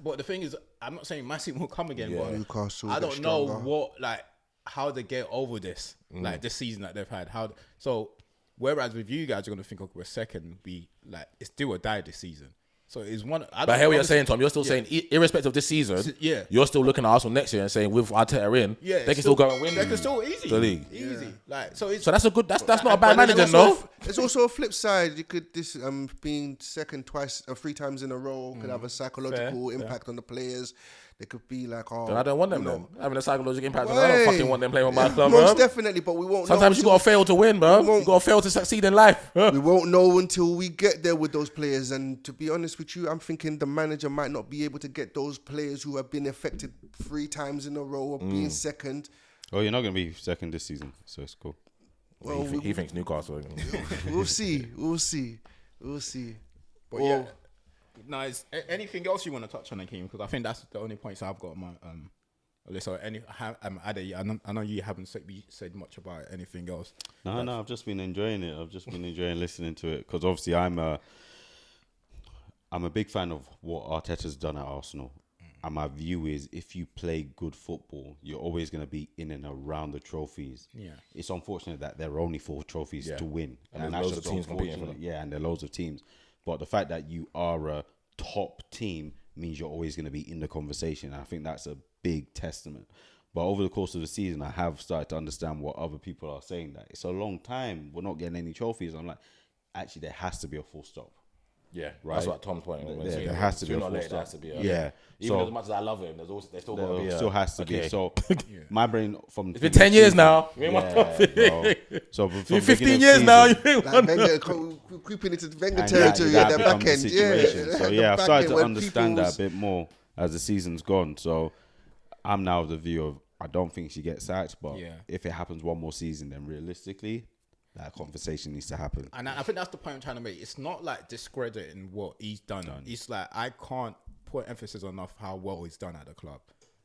But the thing is, I'm not saying Man City will come again. But Newcastle. I don't know how they get over this this season that they've had. Whereas with you guys, you're gonna think, okay, we're second. It's still a die this season. So it's one. But here you're saying, Tom, you're still saying, irrespective of this season, you're still looking at Arsenal next year and saying, with Arteta in, they can still go and win. They can still the league. Easy. So that's a good. That's not a bad manager, no. There's also a flip side. You could being second twice or 3 times in a row could have a psychological impact on the players. They could be like, then I don't want them then. Having a psychological impact. I don't fucking want them playing with my club, most definitely, but we won't. Sometimes you gotta fail to win, bro. You gotta fail to succeed in life. We won't know until we get there with those players. And to be honest with you, I'm thinking the manager might not be able to get those players who have been affected 3 times in a row of being second. Oh, you're not gonna be second this season, so it's cool. Well, he thinks Newcastle. We'll see. But yeah. No, is anything else you want to touch on, Akeem? Because I think that's the only points I've got on my list. Or Ade, I know you haven't said much about anything else. No, I've just been enjoying it. I've just been enjoying listening to it because obviously I'm a big fan of what Arteta's done at Arsenal. And my view is if you play good football, you're always going to be in and around the trophies. Yeah. It's unfortunate that there are only 4 trophies to win. And that's just teams competing for them. Yeah, and there are loads of teams. But the fact that you are a top team means you're always going to be in the conversation. And I think that's a big testament. But over the course of the season, I have started to understand what other people are saying, that it's a long time, we're not getting any trophies. I'm like, actually, there has to be a full stop. Yeah, right. That's what Tom's point. There has to be a full stop. There has to be yeah. Even as much as I love him, there still has to be. So my brain from it's been 10 years now. So from 15 years now. You creeping into Wenger territory at the back end. So I've started to understand that a bit more as the season's gone. So I'm now of the view of I don't think she gets sacked, but if it happens one more season, then realistically, that conversation needs to happen. And I think that's the point I'm trying to make. It's not like discrediting what he's done. It's like I can't put emphasis on enough how well he's done at the club.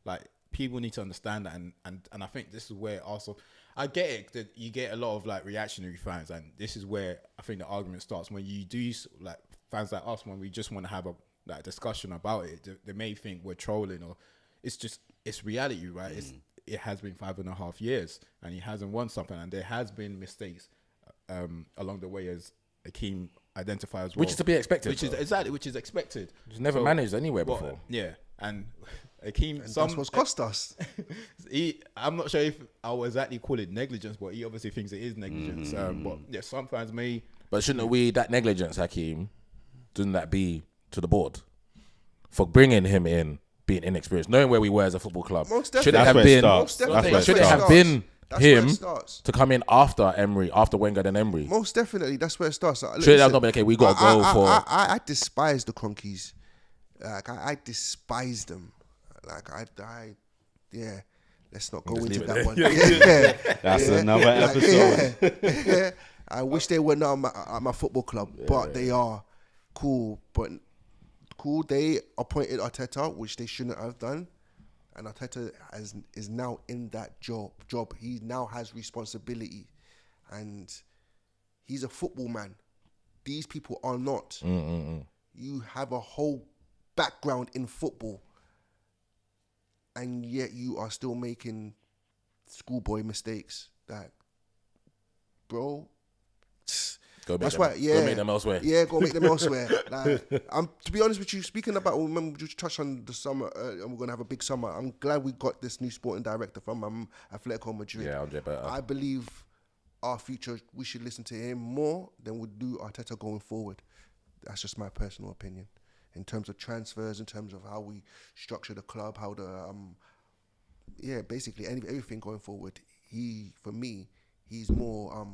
Like people need to understand that, and I think this is where also I get it that you get a lot of like reactionary fans, and this is where I think the argument starts when you do like fans like us when we just want to have a discussion about it. They may think we're trolling, or it's reality, right? It has been 5.5 years, and he hasn't won something, and there has been mistakes along the way, as Akeem identifies as well. Which is to be expected. Which is expected. He's never managed anywhere before. Yeah, and Akeem, that's what's cost us. I'm not sure if I will exactly call it negligence, but he obviously thinks it is negligence. But yeah, some fans may. But shouldn't we that negligence, Hakeem? Shouldn't that be to the board for bringing him in, being inexperienced, knowing where we were as a football club? Most definitely. Should it have been him to come in after Emery, after Wenger, then Emery? Most definitely, that's where it starts. Should it have not been okay? We got to go for. I despise the Cronkies. Like I despise them. Like yeah. Let's not go into that one. That's another episode. I wish they were not at my football club, but they are cool. But cool, they appointed Arteta, which they shouldn't have done. And Arteta is now in that job. He now has responsibility, and he's a football man. These people are not. You have a whole background in football, and yet you are still making schoolboy mistakes. That, bro. Go That's make why, them, yeah. Go make them elsewhere. Yeah, go make them elsewhere. Like, to be honest with you, speaking about, remember you touched on the summer, and we're gonna have a big summer. I'm glad we got this new sporting director from Atletico Madrid. Yeah, Andre better. I believe our future, we should listen to him more than we do Arteta going forward. That's just my personal opinion. In terms of transfers, in terms of how we structure the club, how the basically everything going forward. For me, he's more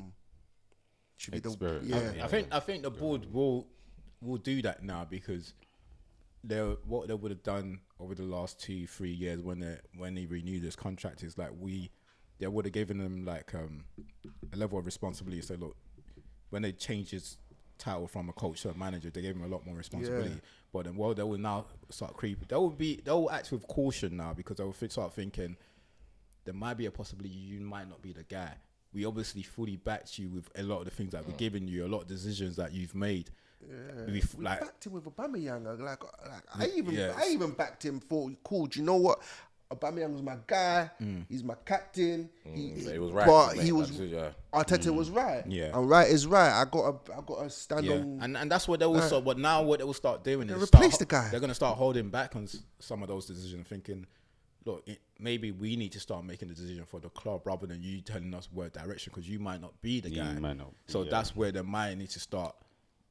should be Expert. I think the board will do that now, because what they would have done over the last 2-3 years when they renewed this contract is like they would have given them like a level of responsibility. So look, when they changed his title from a coach to a manager, they gave him a lot more responsibility. Yeah. But then, they will now start creeping. They will act with caution now, because they will start thinking there might be a possibility you might not be the guy. We obviously fully backed you with a lot of the things that we're giving you, a lot of decisions that you've made. We Like, backed him with Aubameyang. I even backed him for cool. Do you know what? Aubameyang was my guy. He's my captain. He was right. But mate. he was. Arteta was right. Yeah. And right is right. I got to stand yeah, on. and that's what they will start. But now what they will start doing is replace the guy. They're going to start holding back on some of those decisions, thinking, look, maybe we need to start making the decision for the club rather than you telling us what direction, because you might not be the guy. might not. So that's where they might need to start.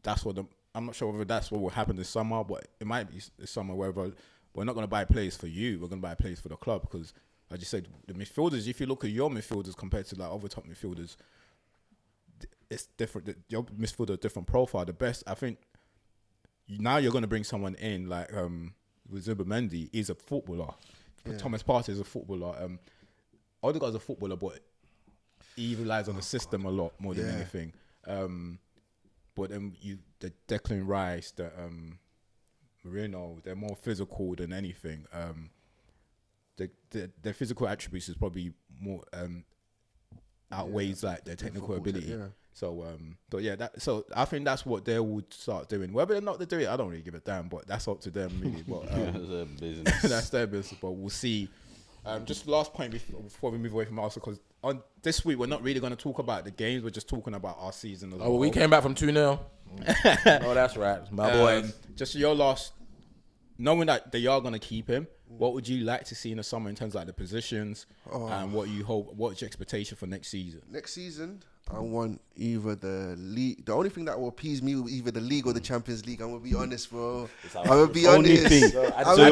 That's what I'm not sure whether that's what will happen this summer, but it might be this summer. Whether we're not going to buy players for you, we're going to buy players for the club, because I just said the midfielders. If you look at your midfielders compared to like other top midfielders, it's different. Your midfielder, different profile. The best, I think. Now you're going to bring someone in like with Zubimendi. He's a footballer. Yeah. Thomas Partey is a footballer. Odegaard's a footballer, but he relies on the system a lot more than anything. But then the Declan Rice, the Marino, they're more physical than anything. Their physical attributes is probably more outweighs like their technical ability. Yeah. So, so I think that's what they would start doing. Whether or not they do it, I don't really give a damn. But that's up to them, really. But That's their business. that's their business. But we'll see. Just last point before we move away from Arsenal, because on this week we're not really going to talk about the games. We're just talking about our season. Oh, well, we came back from 2-0. Oh, that's right, my boys. Just your last, knowing that they are going to keep him. What would you like to see in the summer in terms of like the positions and what you hope? What's your expectation for next season? Next season, I want either the league. The only thing that will appease me will be either the league or the Champions League. I'm gonna be honest, bro. I'm gonna be honest. So you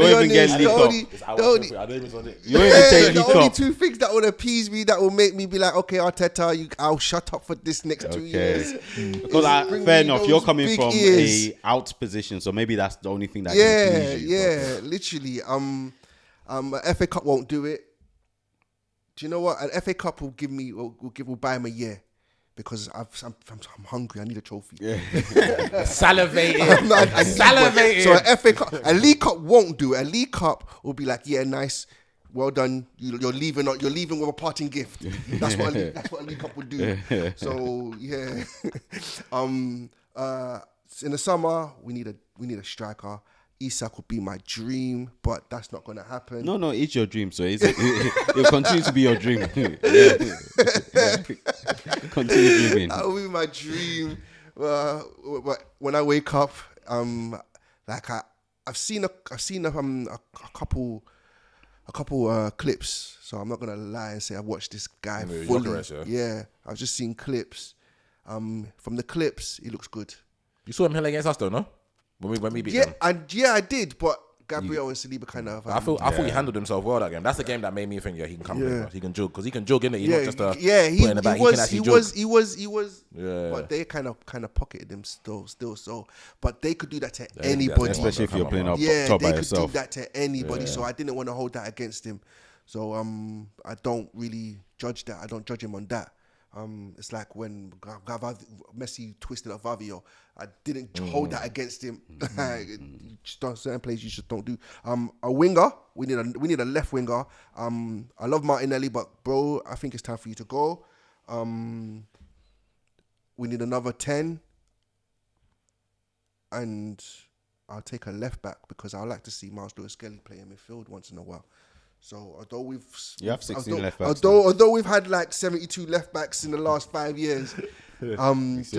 won't even get League The only two things that would appease me, that will make me be like, okay, Arteta, I'll shut up for this next 2 years. Because fair enough, you're coming from a out position, so maybe that's the only thing that can please you. Yeah, literally. FA Cup won't do it. Do you know what? An FA Cup will buy him a year. Because I'm hungry. I need a trophy. Yeah. Salivating. Salivating. So a League Cup won't do it. A League Cup will be like, yeah, nice, well done. You're leaving with a parting gift. That's what a League Cup would do. So yeah. In the summer we need a striker. Isak would be my dream, but that's not going to happen. No, it's your dream, so it'll continue to be your dream. Continue dreaming. That will be my dream. When I wake up, I've seen a couple clips, so I'm not gonna lie and say I've watched this guy fully. Yeah, I've just seen clips. From the clips, he looks good. You saw him play against us, though, no? When we beat them. I did, but Gabriel and Saliba kind of. I thought he handled himself well that game. That's the game that made me think, he can come here. He can jog, because he can jog in it. He's not just he was. Yeah. But they kind of pocketed him still. So, but they could do that to anybody, especially if you're playing up top by yourself. They could do that to anybody. So I didn't want to hold that against him. So I don't really judge that. I don't judge him on that. It's like when Messi twisted a Vavio. I didn't hold that against him. Just on certain plays you just don't do. A winger, we need a left winger. I love Martinelli, but bro, I think it's time for you to go. We need another 10, and I'll take a left back because I like to see Miles Lewis-Skelly play in midfield once in a while. So although you have 16 left backs. Although we've had like 72 left backs in the last 5 years, still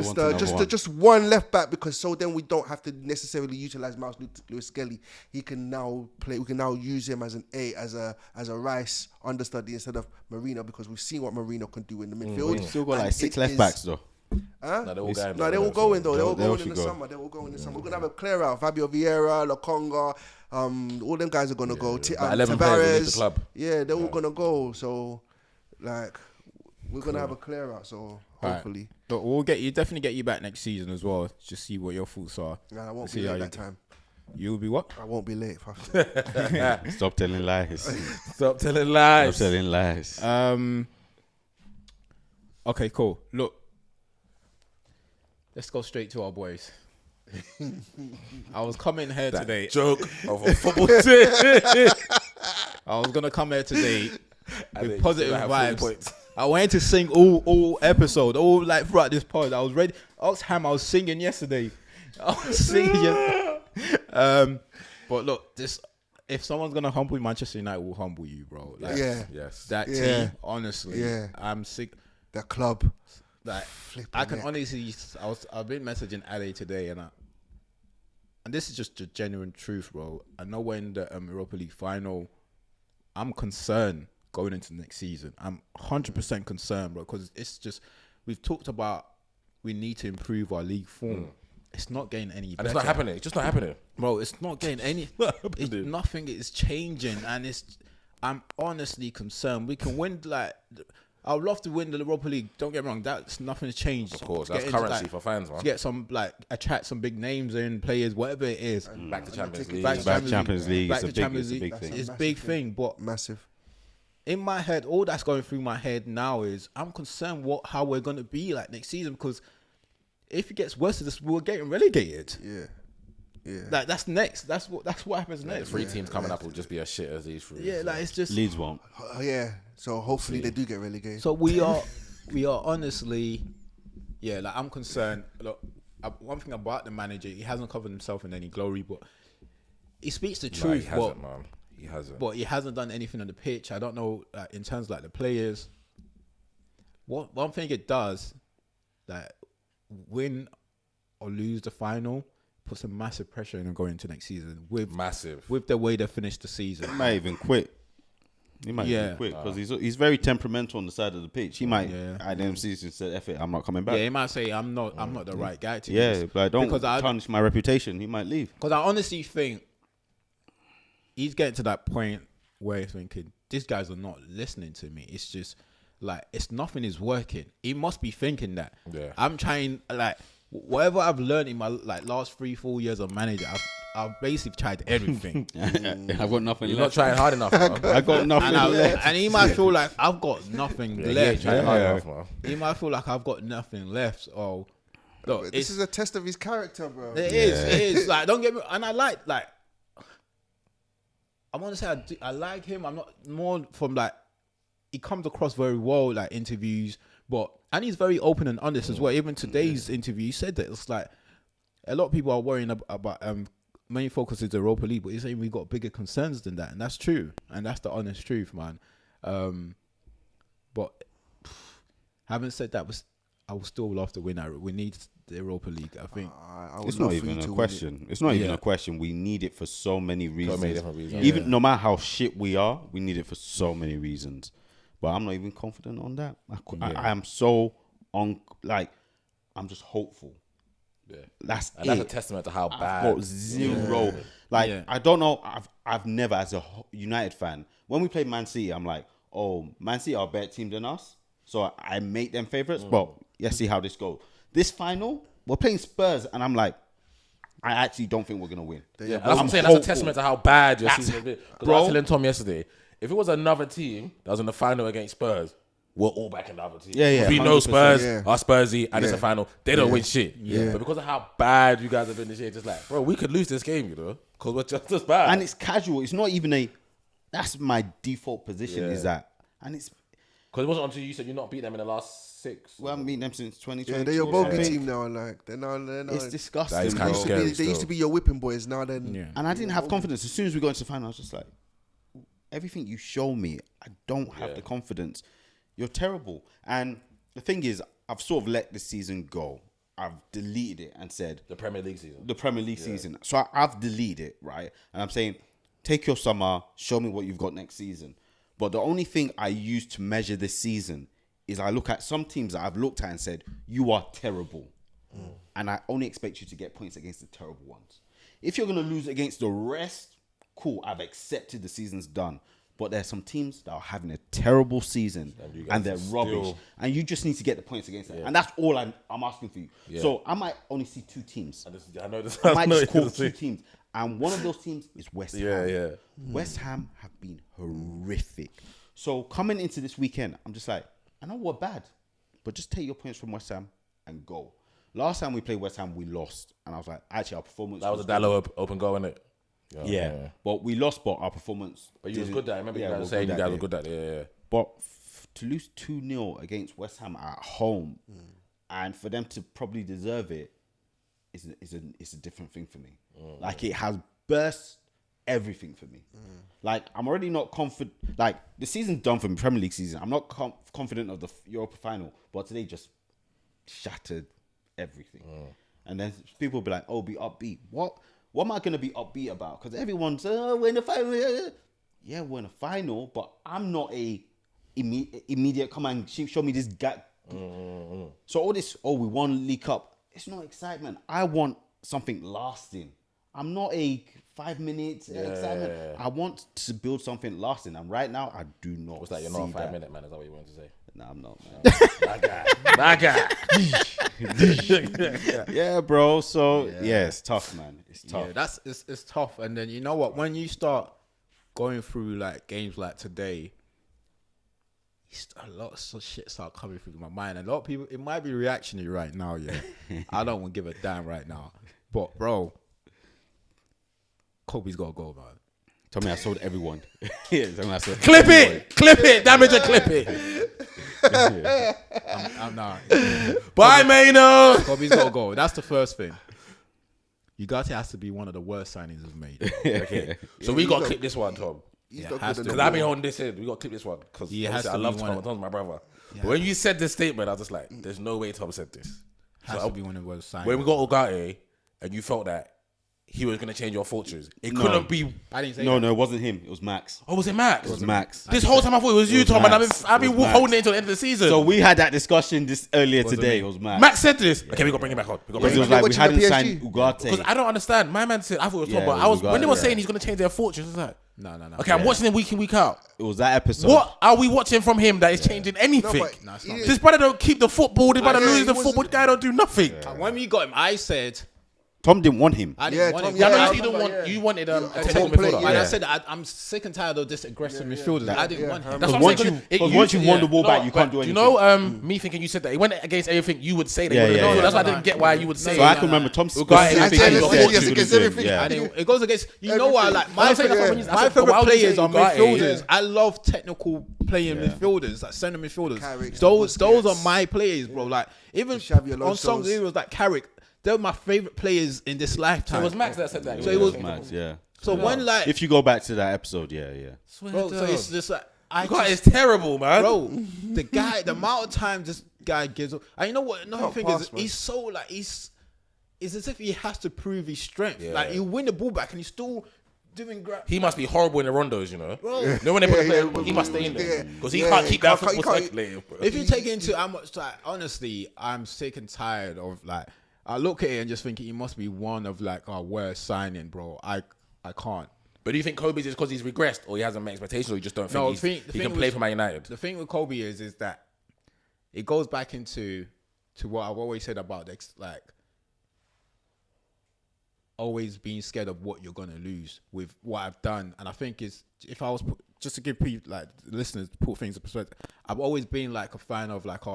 want another one. Just one left back, because so then we don't have to necessarily utilize Miles Lewis Skelly. He can now play. We can now use him as an as a Rice understudy instead of Marino, because we've seen what Marino can do in the midfield. We've still got like And 6 it left is- backs though. Huh? No, they're all going. No, they're all going though. They're all They going should in the go. summer. They're all going in the summer. We're gonna have a clear out. Fabio Vieira, Lokonga, all them guys are gonna go. About 11 players will leave the Tavares, club. yeah, they're all gonna go. So, like, we're gonna have a clear out. So hopefully, But we'll definitely get you back next season as well. Just see what your thoughts are. nah, I won't See be how late you that time. You'll be what? I won't be late. Fuck it. Stop telling lies. Stop telling Stop lies. telling lies. Okay, cool. Look, let's go straight to our boys. I was coming here today. Joke of a football team. I was gonna come here today And with then positive you still have 40 vibes. points. I wanted to sing all episode, all like throughout this pod. I was ready. Oxham, I was singing yesterday. I was singing. But look, this if someone's gonna humble you, Manchester United will humble you, bro. Like, Yeah. Yes. that Yeah. team, honestly, Yeah. I'm sick. The club. Like Flipping I can heck. honestly, I've been messaging Ali today, and this is just the genuine truth, bro. I know we're in the Europa League final. I'm concerned going into next season. I'm 100% concerned, bro, because it's just we've talked about we need to improve our league form. It's not getting any And better. it's not happening. It's just not happening. Bro, it's not getting any. Nothing is changing, and I'm honestly concerned. We can win like. I would love to win the Europa League. Don't get me wrong. Nothing's changed. Of course, To that's get into, currency like, for fans, man. to get some attract some big names in, players, whatever it is. Back to Champions League. Back to Back Champions League. Back It's to a big, Champions it's a League. big thing. It's a Massive big thing. thing, but Massive. in my head, all that's going through my head now is I'm concerned how we're gonna be like next season, because if it gets worse, we're getting relegated. Yeah. Yeah. Like that's next. That's what happens The next. 3 teams coming up will just be as shit as these 3. Yeah, like it's just. Leeds won't. Yeah. So hopefully they do get relegated. So we are honestly, yeah. Like I'm concerned. Look, one thing about the manager, he hasn't covered himself in any glory, but he speaks the No, truth. he hasn't, man. He hasn't. But he hasn't done anything on the pitch. I don't know in terms of like the players. One thing it does, like win or lose the final, puts a massive pressure in them going into next season with Massive. the way they finished the season. He might even quit. He might Yeah. even quit because he's very temperamental on the side of the pitch. He might at the end of the season say, "F it, I'm not coming back." Yeah, he might say I'm not the right guy to do Yeah, this. but I don't Because tarnish my reputation. He might leave. Because I honestly think he's getting to that point where he's thinking, these guys are not listening to me. It's just like, nothing is working. He must be thinking that. Yeah. I'm trying, like, whatever I've learned in my last 3-4 years of manager, I've basically tried everything. I've got nothing You're not left. trying hard enough, man. I got nothing left. And he might feel like I've got nothing Yeah, you ain't left. trying hard enough, man. He might feel like I've got nothing left. Oh, look, But this is a test of his character, bro. It is. Like, don't get me. And I like. I want to say I like him. I'm not more from like. He comes across very well, like interviews, and he's very open and honest as well. Even today's interview, he said that it's like a lot of people are worrying about main focus is the Europa League, but he's saying we've got bigger concerns than that, and that's true, and that's the honest truth, man. But having said that, I will still love to win. We need the Europa League. I think I would It's love not for you even a to win question. It's not even Yeah. a question. We need it for so many reasons. different reasons. Even no matter how shit we are, we need it for so many reasons. But I'm not even confident on that. I am so I'm just hopeful. Yeah. That's And it. that's a testament to how I've bad. got zero. Yeah. I don't know. I've never, as a United fan, when we played Man City, I'm like, oh, Man City are a better team than us, so I make them favorites. But let's see how this goes. This final, we're playing Spurs, and I'm like, I actually don't think we're gonna win. Yeah, that's what I'm saying. That's a testament to how bad your season has been. Because I was telling Tom yesterday, if it was another team that was in the final against Spurs, we're all back in the other team. Yeah, We know 100%. Spurs Yeah. are Spursy, and it's a Yeah. final. They don't win shit. Yeah. But because of how bad you guys have been this year, just like, bro, we could lose this game, you know, because we're just as bad. And it's casual. It's not even a. That's my default position. Yeah. Is that, and it's. Because it wasn't until you said you not beat them in the last 6. We haven't beaten them since 2020. Yeah, they're your bogey team now. Like they're now. It's disgusting. That is They kind used, of to be, scary they used to still. be your whipping boys. Now then, yeah. And I didn't have confidence. As soon as we got into the final, I was just like, everything you show me, I don't have the confidence. You're terrible. And the thing is, I've sort of let the season go. I've deleted it and said The Premier League season. the Premier League season. So I've deleted it, right? And I'm saying, take your summer, show me what you've got next season. But the only thing I use to measure this season is I look at some teams that I've looked at and said, you are terrible. And I only expect you to get points against the terrible ones. If you're going to lose against the rest, cool, I've accepted the season's done. But there's some teams that are having a terrible season and they're rubbish. And you just need to get the points against them. And that's all I'm asking for you. Yeah. So I might only see two teams. I know this. I might just call two teams. And one of those teams is West Ham. Yeah. West Ham have been horrific. So coming into this weekend, I'm just like, I know we're bad, but just take your points from West Ham and go. Last time we played West Ham, we lost. And I was like, actually, our performance... That was a Dallo open goal, innit? Yeah. But we lost, but our performance... But you was good at it. I remember you guys saying you guys were good at it. Yeah. But to lose 2-0 against West Ham at home and for them to probably deserve it is a different thing for me. Like, it has burst everything for me. Like, I'm already not confident. Like, the season's done for me, Premier League season. I'm not confident of the Europa final, but today just shattered everything. And then people will be like, oh, be upbeat. What am I going to be upbeat about? Because everyone's, we're in the final. Yeah, we're in the final, but I'm not a immediate, come and show me this guy. So all this, we won League Cup. It's not excitement. I want something lasting. I'm not a 5 minutes excitement. I want to build something lasting. And right now, I do not. What's that? You're not a 5 minute man. Is that what you wanted to say? No, I'm not, man. That guy. Yeah, bro. So yeah, it's tough, man. It's tough. Yeah, it's tough. And then you know what? When you start going through like games like today, a lot of shit start coming through my mind. And a lot of people, it might be reactionary right now. Yeah, I don't want to give a damn right now. But bro, Kobe's got to go, man. Tell me I sold everyone. Yeah, tell me I sold clip everyone. it, clip it, damage and clip it. I'm not. Bye, Maino. Kobe's got to go. That's the first thing. Ugarte has to be one of the worst signings we've made. Okay, so we got to clip this one, Tom. Because I've been holding this in. We got to clip this one because I love Tom. Tom's my brother. Yeah. But when you said this statement, I was just like, there's no way Tom said this. Has to be one of the worst signings. When we got Ugarte and you felt that he was going to change your fortunes, it couldn't be. I didn't say no, that. No, it wasn't him. It was Max. Oh, was it Max? It was Max. This whole time I thought it was you, Tom, and I've been holding it until the end of the season. So we had that discussion earlier today. It was Max. Max said this. Okay, we got to bring him back on. Because it was like we hadn't signed Ugarte. Because I don't understand. My man said, I thought it was Tom, but when they were saying he's going to change their fortunes, I was like, no. Okay, I'm watching him week in, week out. It was that episode. What are we watching from him that is changing anything? No, it's This brother don't keep the football. This brother loses the football. This guy don't do nothing. When we got him, I said... Tom didn't want him. I didn't want him. You wanted a technical midfielder. And I said I'm sick and tired of this aggressive midfielders. I didn't want him. That's what I'm saying. Once you won the ball back, you can't do anything. You know, me thinking you said that he went against everything you would say that. That's why I didn't get why you would say. So I can remember Tom specifically. It goes against. You know what? Like my favorite players are midfielders. I love technical playing midfielders, like centre midfielders. Those are my players, bro. Like even on some heroes like Carrick. They're my favorite players in this lifetime. So it was Max that said that. So it was Max, yeah. So when like, if you go back to that episode, bro, so it's just like it's terrible, man. Bro, the amount of time this guy gives up. And you know what? Another thing is, he's so like it's as if he has to prove his strength. Yeah. Like he'll win the ball back and he's still doing grab. He must be horrible in the rondos, you know. Bro. No, when they put the player, he must stay in there because he can't keep that football circulating. If you take into how much, like, honestly, I'm sick and tired of like. I look at it and just think he must be one of like our worst signing, bro. I can't. But do you think Kobe's is because he's regressed or he hasn't met expectations or you just don't think he can play for Man United? The thing with Kobe is that it goes back into what I've always said about like always being scared of what you're gonna lose with what I've done. And I think it's if I was just to give people like listeners put things in perspective, I've always been like a fan of like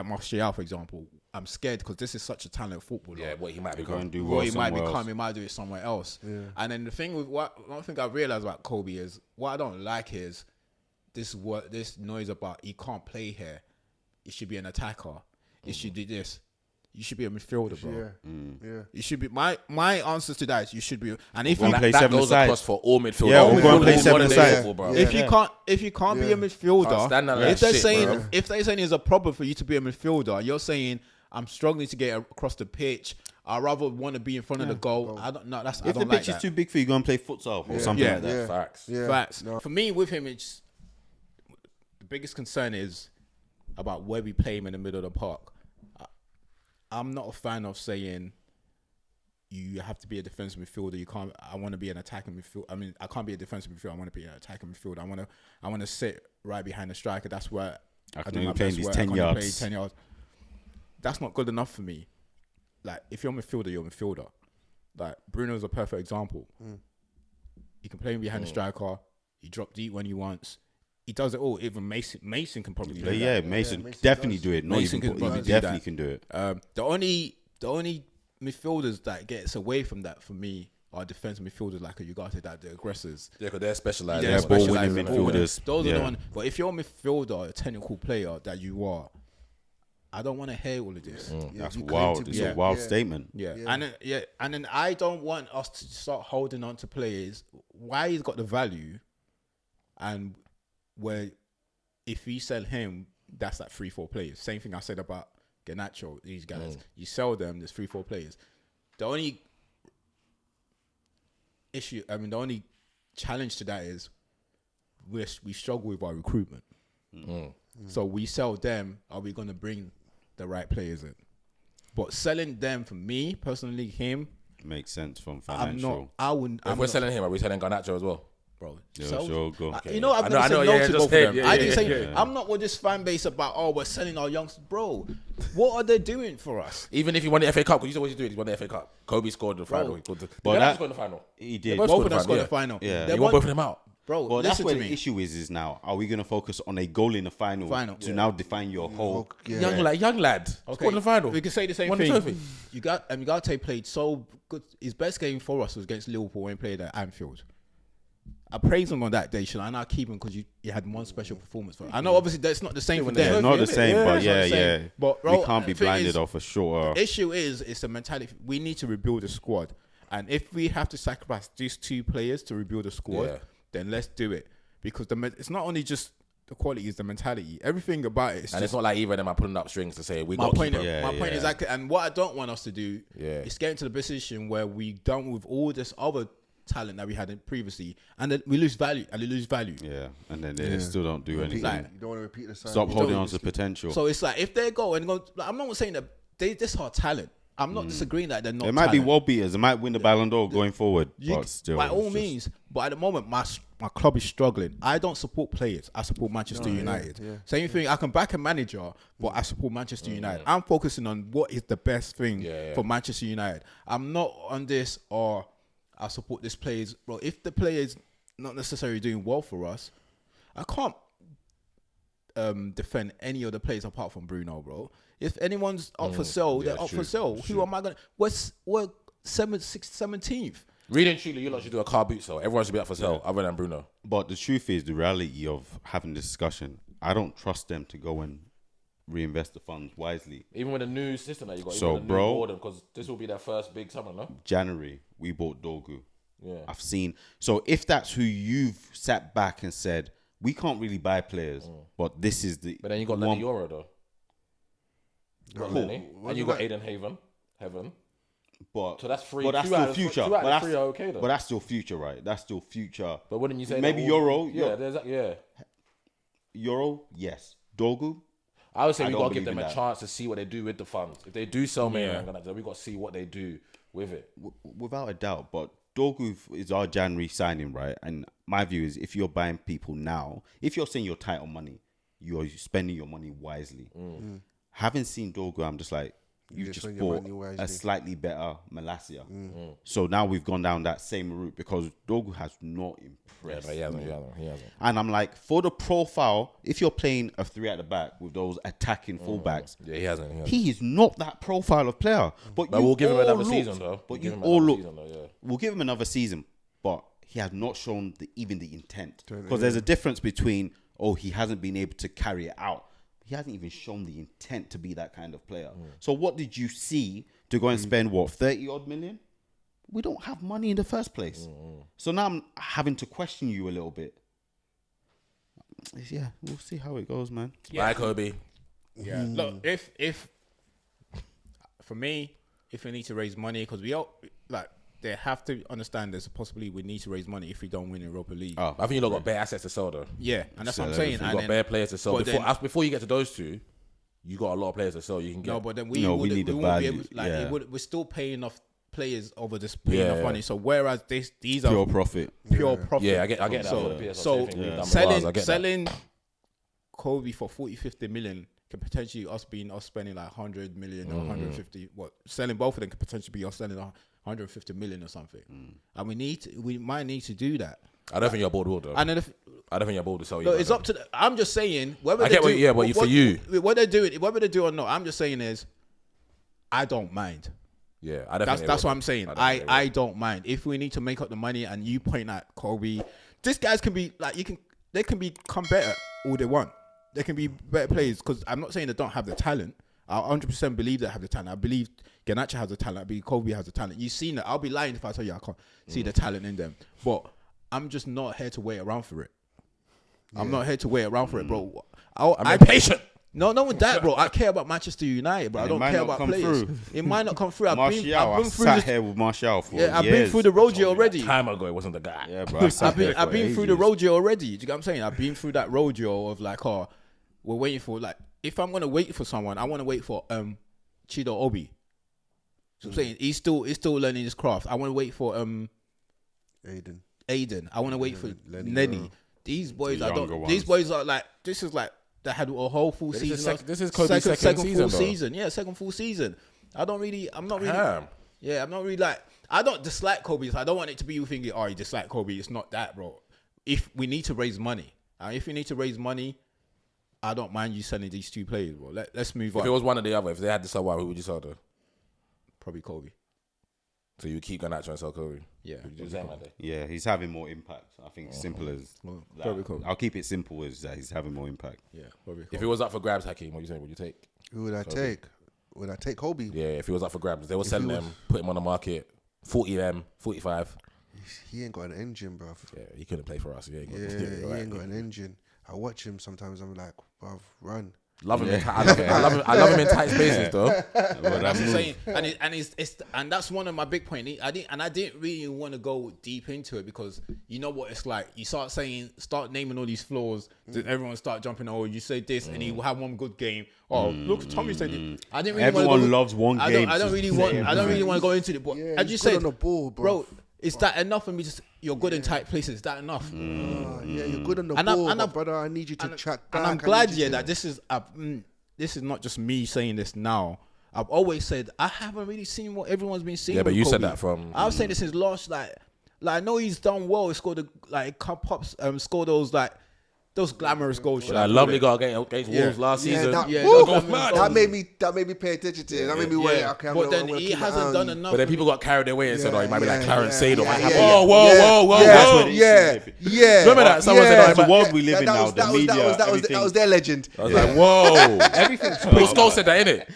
Martial, for example. I'm scared because this is such a talented footballer. Yeah, what he might become. What he might become, he might do it somewhere else. Yeah. And then the thing with one thing I realized about Kobe is what I don't like is this noise about he can't play here. He should be an attacker. He should do this. you should be a midfielder, bro. Yeah. You should be. My answer to that is you should be. And if Go you and play that seven goes aside. across for all midfielders. Yeah, all we'll go and play midfielders, seven modern day aside. football, bro. if you can't be a midfielder, Can't stand that if they're shit, saying bro. if they're saying there's a problem for you to be a midfielder, you're saying I'm struggling to get across the pitch. I rather want to be in front of the goal. I don't know. If the pitch is too big for you, go and play futsal or something like that. Yeah. Facts. Yeah. Facts. No. For me, with him, it's the biggest concern is about where we play him in the middle of the park. I'm not a fan of saying you have to be a defensive midfielder. You can't. I want to be an attacking midfielder. I mean, I can't be a defensive midfielder. I want to be an attacking midfielder. I want to sit right behind the striker. That's where I can do only my play best these work. 10 I can only yards. play 10 yards. That's not good enough for me. Like, if you're a midfielder, you're a midfielder. Like, Bruno's a perfect example. You can play him behind the striker. He drop deep when he wants. He does it all. Even Mason can probably do that. Yeah, Mason Mason definitely does. do it. Not Mason even can he probably do definitely that. can do it. The only midfielders that gets away from that for me are defensive midfielders like a Ugarte, that the aggressors. Yeah, because they're specialised. Yeah, They're ball specialised winning in it. midfielders. Those are Yeah. the ones. But if you're a midfielder, a technical player that you are, I don't want to hear all of this. That's you claim wild. to It's be- a wild yeah. statement. Yeah. And then I don't want us to start holding on to players. Why he's got the value, and where if we sell him, that's like 3-4 players. Same thing I said about Garnacho. These guys, you sell them, there's 3-4 players. The only issue, the only challenge to that is we struggle with our recruitment. So we sell them. Are we going to bring the right players in? But selling them, for me personally, him, Makes sense from I'm financial. not. I wouldn't. If we're selling him, are we selling Garnacho as well? bro. Yeah, sell- sure, go. You know, I've I never know, said yeah, no to just both of said, them. yeah, I yeah, didn't say. yeah. I'm not with this fan base about we're selling our youngsters, bro. What are they doing for us? Even if he won the FA Cup, because you always do it, he won the FA Cup. Kobe scored the final. He scored the, But they that- scored the final. He did. both Both of them scored scored the the final. Yeah. They He won both of them out. Bro, Well, that's listen where to the me. issue is now. Are we going to focus on a goal in the final, to now define your whole? Yeah. Young lad. Scored in the final. We can say the same Won the thing. trophy. Ugarte played so good. His best game for us was against Liverpool when he played at Anfield. I praise him on that day, and I keep him because you had one special performance for him. I know obviously that's not the same for Yeah, them. not the same, but it's not yeah, the same. yeah. But, bro, we can't be the thing blinded is, off a shorter. The issue is, it's the mentality. We need to rebuild the squad, and if we have to sacrifice these two players to rebuild the squad, Yeah. then let's do it. Because it's not only just the quality, it's the mentality. Everything about it is And just it's not like either of them are pulling up strings to say we my got point. keep him. Yeah, My point yeah. exactly. And what I don't want us to do Yeah. is get into the position where we done with all this other talent that we had previously, and then we lose value. Yeah, and then they still don't do anything. Like, You don't want to repeat the cycle. Stop holding don't- on to potential. So it's like if they go and go, like, I'm not saying that they this are talent. I'm not disagreeing that they're not. It might be talent. world beaters. It might win the Ballon d'Or going forward. You- But still, by all it's just- means. But at the moment, my club is struggling. I don't support players. I support Manchester United. Same thing. I can back a manager, but I support Manchester United. I'm focusing on what is the best thing for Manchester United. I'm not on this or I support this players. Bro, if the player's not necessarily doing well for us, I can't defend any of the players apart from Bruno, bro. If anyone's up for sale, they're up for sale. Who am I gonna? We're 17th. Really and truly, you lot should do a car boot sale. Everyone should be up for sale, other than Bruno. But the truth is, the reality of having this discussion, I don't trust them to go and reinvest the funds wisely. Even with the new system that you got, So, even with the bro- new boredom, because this will be their first big summer, no? January, we bought Dorgu. Yeah. I've seen. So if that's who you've sat back and said, we can't really buy players, but this is the. But then you got one- Lenny Euro though. You got Cool. Lenny, and you got Aiden Heaven. But So that's three. But that's two still out of- future. two out of But that's, three are okay though. but that's still future, right? That's still future. But wouldn't you say Maybe that all- Euro? Yeah, there's yeah. Euro, yes. Dorgu, I would say I we don't got to give believe them in a that. chance to see what they do with the funds. If they do sell me, we got to see what they do with it. without a doubt. But Dorgu is our January signing, right? And my view is, if you're buying people now, if you're saying you're tight on money, you're spending your money wisely. Having seen Dorgu, I'm just like, you just just spend your bought money wisely. a slightly better Malasia. So now we've gone down that same route because Dorgu has not Yeah, impressed. but he hasn't. And I'm like, for the profile, if you're playing a three at the back with those attacking fullbacks, Yeah, he hasn't. he is not that profile of player. But we'll give him all another looked- season though. But We'll you give him all another look. season, though, yeah. We'll give him another season, but he has not shown even the intent. Because there's a difference between, he hasn't been able to carry it out. he hasn't even shown the intent to be that kind of player. So what did you see to go and spend 30 odd million? We don't have money in the first place. So now I'm having to question you a little bit. Yeah, we'll see how it goes, man. Bye, Kobe. Yeah. Look, if for me, if we need to raise money, because we all like they have to understand there's a possibility we need to raise money if we don't win Europa League. I think you lot got bare assets to sell though. Yeah, and that's what I'm So saying. you And got then, bare players to sell. but Before you get to those two, you got a lot of players to sell. You can get. no, but then No, we need the won't be value, able, like yeah. we're still paying off players over this paying Yeah, off yeah. money. So whereas these Pure are profit. pure profit. Yeah, I get that. So, for the PSL, so same thing we've done with ours, I get that. selling Kobe for 40-50 million can potentially us spending like 100 million or 150. What selling both of them could potentially be us selling 150 million or something. And we might need to do that. I don't think your board will though. And then I don't think your board will sell you. look, it's up to. I'm just saying whether I they get what- do, yeah, but for you. what they're doing, whether they do or not, I'm just saying is, I don't mind. Yeah, I don't think That's they what will. I'm saying. don't think they will. I don't mind if we need to make up the money and you point at Kobe. These guys can be like they can become better all they want. They can be better players because I'm not saying they don't have the talent. I 100% believe they have the talent. I believe Garnacho has the talent. I believe Kobe has the talent. You've seen it. I'll be lying if I tell you I can't see the talent in them. But I'm just not here to wait around for it. I'm not here to wait around for it, bro. I'm patient. No, not with that, bro. I care about Manchester United, bro. I And it don't might care not about come players. through. It might not come through. I've Martial, been through I this. sat here with Martial for Yeah, I've years. been through the road already. Time ago, it wasn't the guy. Yeah, bro. I sat here I've for been through the ages. road already. Do you get what I'm saying? I've been through that road of like, oh, we're waiting for like, if I'm gonna wait for someone, I want to wait for Chido Obi. So I'm saying he's still learning his craft. I want to wait for Aiden. I want to wait for Lenny. These boys, The I don't. younger These ones. boys are like, this is like they had a whole full This is season. this is Kobe's second season, full bro. season. Yeah, second full season. I'm not really. Damn. Yeah, I'm not really like. I don't dislike Kobe. I don't want it to be you thinking, oh, you dislike Kobe. It's not that, bro. If we need to raise money, if we need to raise money, I don't mind you selling these two players, bro. Let's move If on. it was one or the other, if they had to sell one, who would you sell though? Probably Kobe. So you would keep Garnacho and sell Kobe. Yeah. Would you do the same, man? Yeah, he's having more impact. I think simple as that. probably Kobe. I'll keep it simple as that. He's having more impact. Yeah, probably Kobe. If it was up for grabs, Hakeem, what you saying? Would you take? Who would I take? Would I take Kobe? Yeah, if it was up for grabs, they were selling he them, put him on the market, 40 them, 45. He ain't got an engine, bruv. Yeah, he couldn't play for us. He ain't got, Yeah, he right. ain't got an engine. I watch him sometimes. I'm like, bruv, run. Love him. I love him in tight spaces though. That's what I'm saying, and that's one of my big points. I didn't really want to go deep into it because you know what it's like. You start naming all these flaws. Everyone start jumping. Oh, you say this, and he will have one good game. Oh, look, Tommy said it. I didn't really. Everyone loves one game. I don't really want to go into it. But Yeah, as you he's good said, on the ball, bro, is that enough for me? You're good in tight places. Is that enough? Yeah, you're good on the And ball, I'm- but brother. I need you to track back. And I'm I glad, need you yeah, to- that this is not just me saying this now. I've always said I haven't really seen what everyone's been seeing. Yeah, but with you said Kobe. that from. I was saying this since last, like I know he's done well. He scored scored those glamorous goals. That lovely goal against Wolves last Yeah, season. that, Yeah, woo, those glamorous that made me pay attention to it. That made me wait. Okay, I'm but gonna, then I'm gonna he keep my hasn't eye done on you. enough. But then people got carried away and said, "Oh, he might be like Clarence Seedorf." yeah. Whoa! Yeah. Remember that? Someone said, That's the world we live in now. The media, that everything. was their legend. I was like, "Whoa!" Everything's Paul Scholes said that, innit?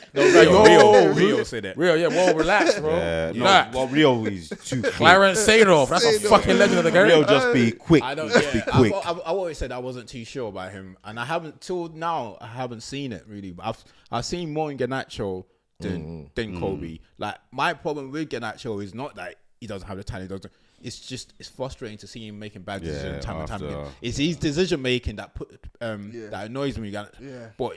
Rio said that. Real, yeah. Whoa, relax, bro. no, well, Rio is too quick. Clarence Seedorf, that's a fucking legend of the game. Rio just be quick. I don't. Just be Yeah, quick. I've always said I wasn't too sure about him, and I haven't till now. I haven't seen it really. But I've seen more in Garnacho than Kobe. Like my problem with Garnacho is not that he doesn't have the talent. It's frustrating to see him making bad decisions time and time again. It's his decision making that that annoys me. Yeah. But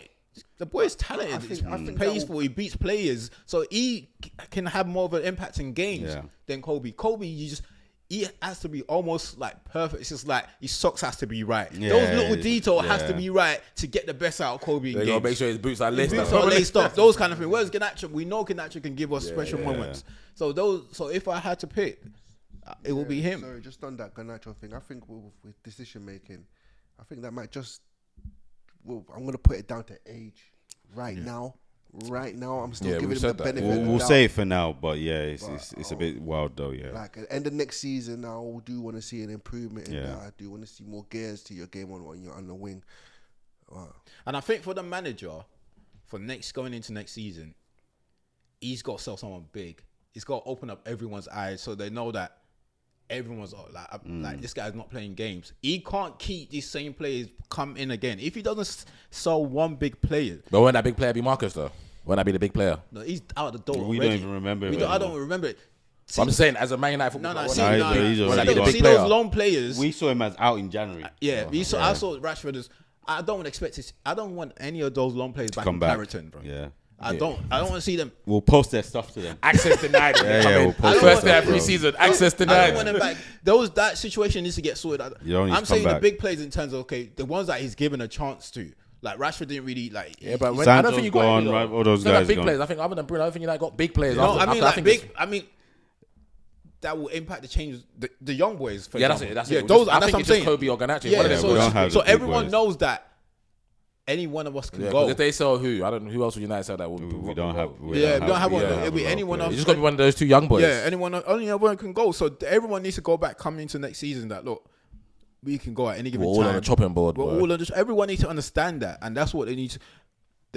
the boy is talented. I think He that plays for. He beats players, so he can have more of an impact in games than Kobe. Kobe, he has to be almost like perfect. It's just like his socks has to be right. Yeah, Those little details has to be right to get the best out of Kobe in They games. gotta make sure his boots are laced Boots up. are laced up, those kind of things. Whereas Garnacho, we know Garnacho can give us special moments. So if I had to pick, it will be him. Sorry, just on that Garnacho thing, I think with decision making, I think that might just. Well, I'm gonna put it down to age. Right now, I'm still giving him the benefit. of the We'll doubt. say it for now, but yeah, it's a bit wild though. Yeah, Like at the end of next season, I do want to see an improvement in Yeah. that. I do want to see more gears to your game when you're on the wing. And I think for the manager, going into next season, he's got to sell someone big. He's got to open up everyone's eyes so they know that everyone's like this guy's not playing games. He can't keep these same players come in again. If he doesn't sell one big player. But won't that big player be Marcus though? Won't that be the big player? No, he's out the door. We already. don't even remember it. I don't remember it. But I'm just saying, as a Man United footballer, See those long players. We saw him as out in January. I saw Rashford as. I don't expect this. I don't want any of those long players back in Clareton, bro. Yeah. I don't want to see them. We'll post their stuff to them. Access denied. We'll post First day of pre-season, access I denied. don't want them back. That situation needs to get sorted out. I'm saying the big players in terms of the ones that he's given a chance to. Like Rashford didn't really like. Yeah, but when, Santos I don't think you got gone, right, all those guys big gone. players. I think other than Bruno, I don't think United got big players. No, I mean that will impact the changes. The young boys. For example. That's yeah, it. Those. I That's think what I'm it's saying. just Kobe or Garnacho. Yeah, so everyone boys. knows that any one of us can go. If they sell who, I don't know who else would United sell that would. We don't have. We don't have one. It'll be anyone else. You just got to be one of those two young boys. Yeah, only one can go. So everyone needs to go back coming into next season. That look, we can go at any given time. We're all on the chopping board. We're all on everyone needs to understand that, and that's what they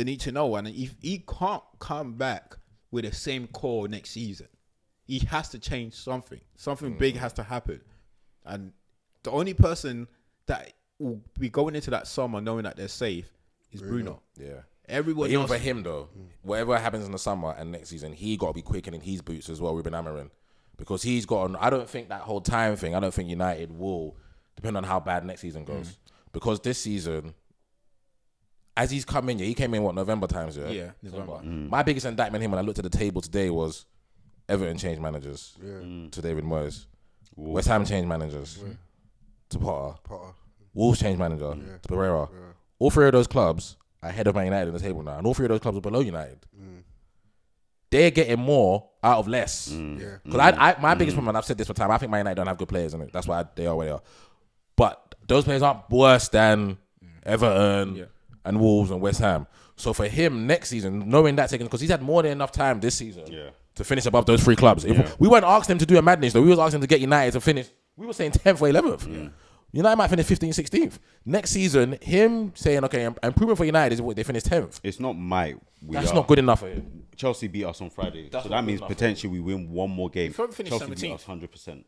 need to know. And if he can't come back with the same core next season, he has to change something. Something big has to happen. And the only person that will be going into that summer knowing that they're safe is Bruno. Yeah. Everyone even else, for him though, whatever happens in the summer and next season, he got to be quickening his boots as well, Ruben Amorim, because he's got. I don't think that whole time thing. I don't think United will, depend on how bad next season goes, because this season, as he's come in, he came in November times, Yeah, November. My biggest indictment on him when I looked at the table today was Everton changed managers to David Moyes, West Ham changed managers to Potter. Wolves changed manager to Pereira. All three of those clubs are ahead of Man United in the table now, and all three of those clubs are below United. They're getting more out of less. Because my biggest problem, and I've said this for time, I think Man United don't have good players in it. That's why they are where they are. But those players aren't worse than Everton and Wolves and West Ham. So for him next season, knowing that, because he's had more than enough time this season to finish above those three clubs. If we weren't asking him to do a madness, though. We was asking him to get United to finish. We were saying 10th or 11th. United might finish 15th, 16th. Next season, him saying, okay, improvement for United is what they finished 10th. It's not That's not good enough for him. Chelsea beat us on Friday. So that means potentially we win one more game. Chelsea beat us 100%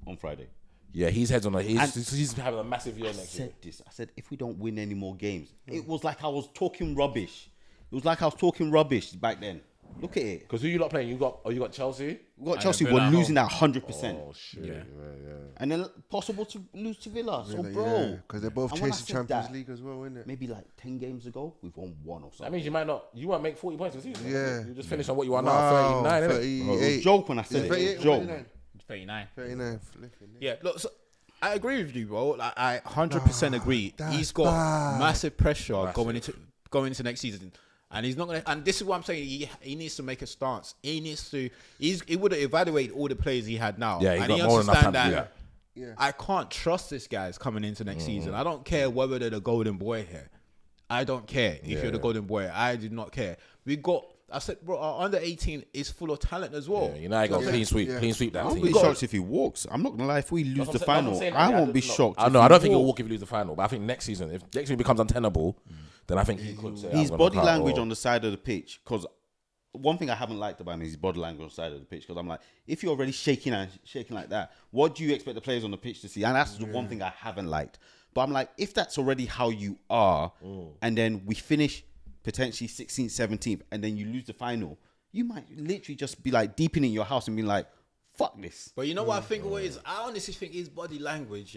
on Friday. Yeah, he's heads on. He's having a massive year next year. I said, if we don't win any more games, it was like I was talking rubbish. It was like I was talking rubbish back then. Look at it. Because who you lot playing? You got Chelsea? We got Chelsea. We're losing at 100%. Oh, shit. Yeah. And then possible to lose to Villa. So, bro. Because they're both chasing Champions League as well, isn't it? Maybe like 10 games ago, we've won one or something. That means you won't make 40 points this season. Yeah. You just finish on what you are now, 39, innit? 38. It was joke when I said it. Joke. 39. 39. Yeah, look, so I agree with you, bro. Like, I 100% agree. He's got massive pressure going into next season. And he's not gonna. And this is what I'm saying. He needs to make a stance. He would have evaluated all the players he had now. Yeah, and he got more than enough time to do that. I can't trust this guys coming into next season. I don't care whether they're the golden boy here. I don't care if you're the golden boy. I do not care. I said, bro, our under 18 is full of talent as well. Yeah, United got clean sweep that I won't team. be shocked if he walks. I'm not gonna lie. If we lose the final, I won't be shocked. I don't think he'll walk if he lose the final. But I think next season, if next season becomes untenable, then I think he could say his body language on the side of the pitch. Because one thing I haven't liked about him is his body language on the side of the pitch. Because I'm like, if you're already shaking like that, what do you expect the players on the pitch to see? And that's the one thing I haven't liked. But I'm like, if that's already how you are, and then we finish potentially 16th, 17th, and then you lose the final, you might literally just be like deep in your house and be like, fuck this. But you know what I think it is? I honestly think his body language,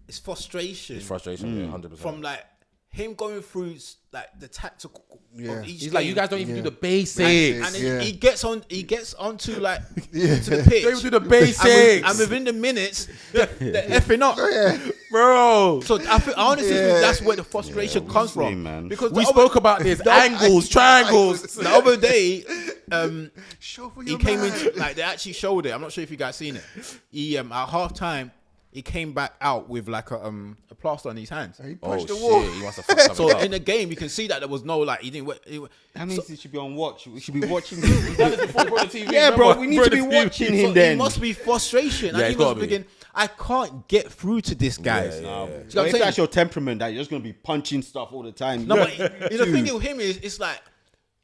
it's frustration. It's frustration, 100%. From like him going through like the tactical of each He's game. like, you guys don't even do the basics. And then he gets onto like to the pitch. Don't even do the basics. And within the minutes, they're effing up. Bro. So I honestly think that's where the frustration comes from. Man. Because we spoke about this. Angles, triangles. The other day, Show for he your came man. in, like they actually showed it. I'm not sure if you guys seen it. He at half time, he came back out with like a plaster on his hands. He Oh punched the shit! wall. He must have fucked something So up. in the game, you can see that there was no like he didn't. That means he should be on watch. We should be watching That him. is before he brought the TV. Yeah, bro, remember? we need Brought to be the TV. watching So him it then. must be frustration. Yeah, and he it's was gotta be. thinking, I can't get through to this guy. Yeah, Do you know yeah. what I'm If saying? that's your temperament, that you're just gonna be punching stuff all the time. No, but the thing with him is, it's like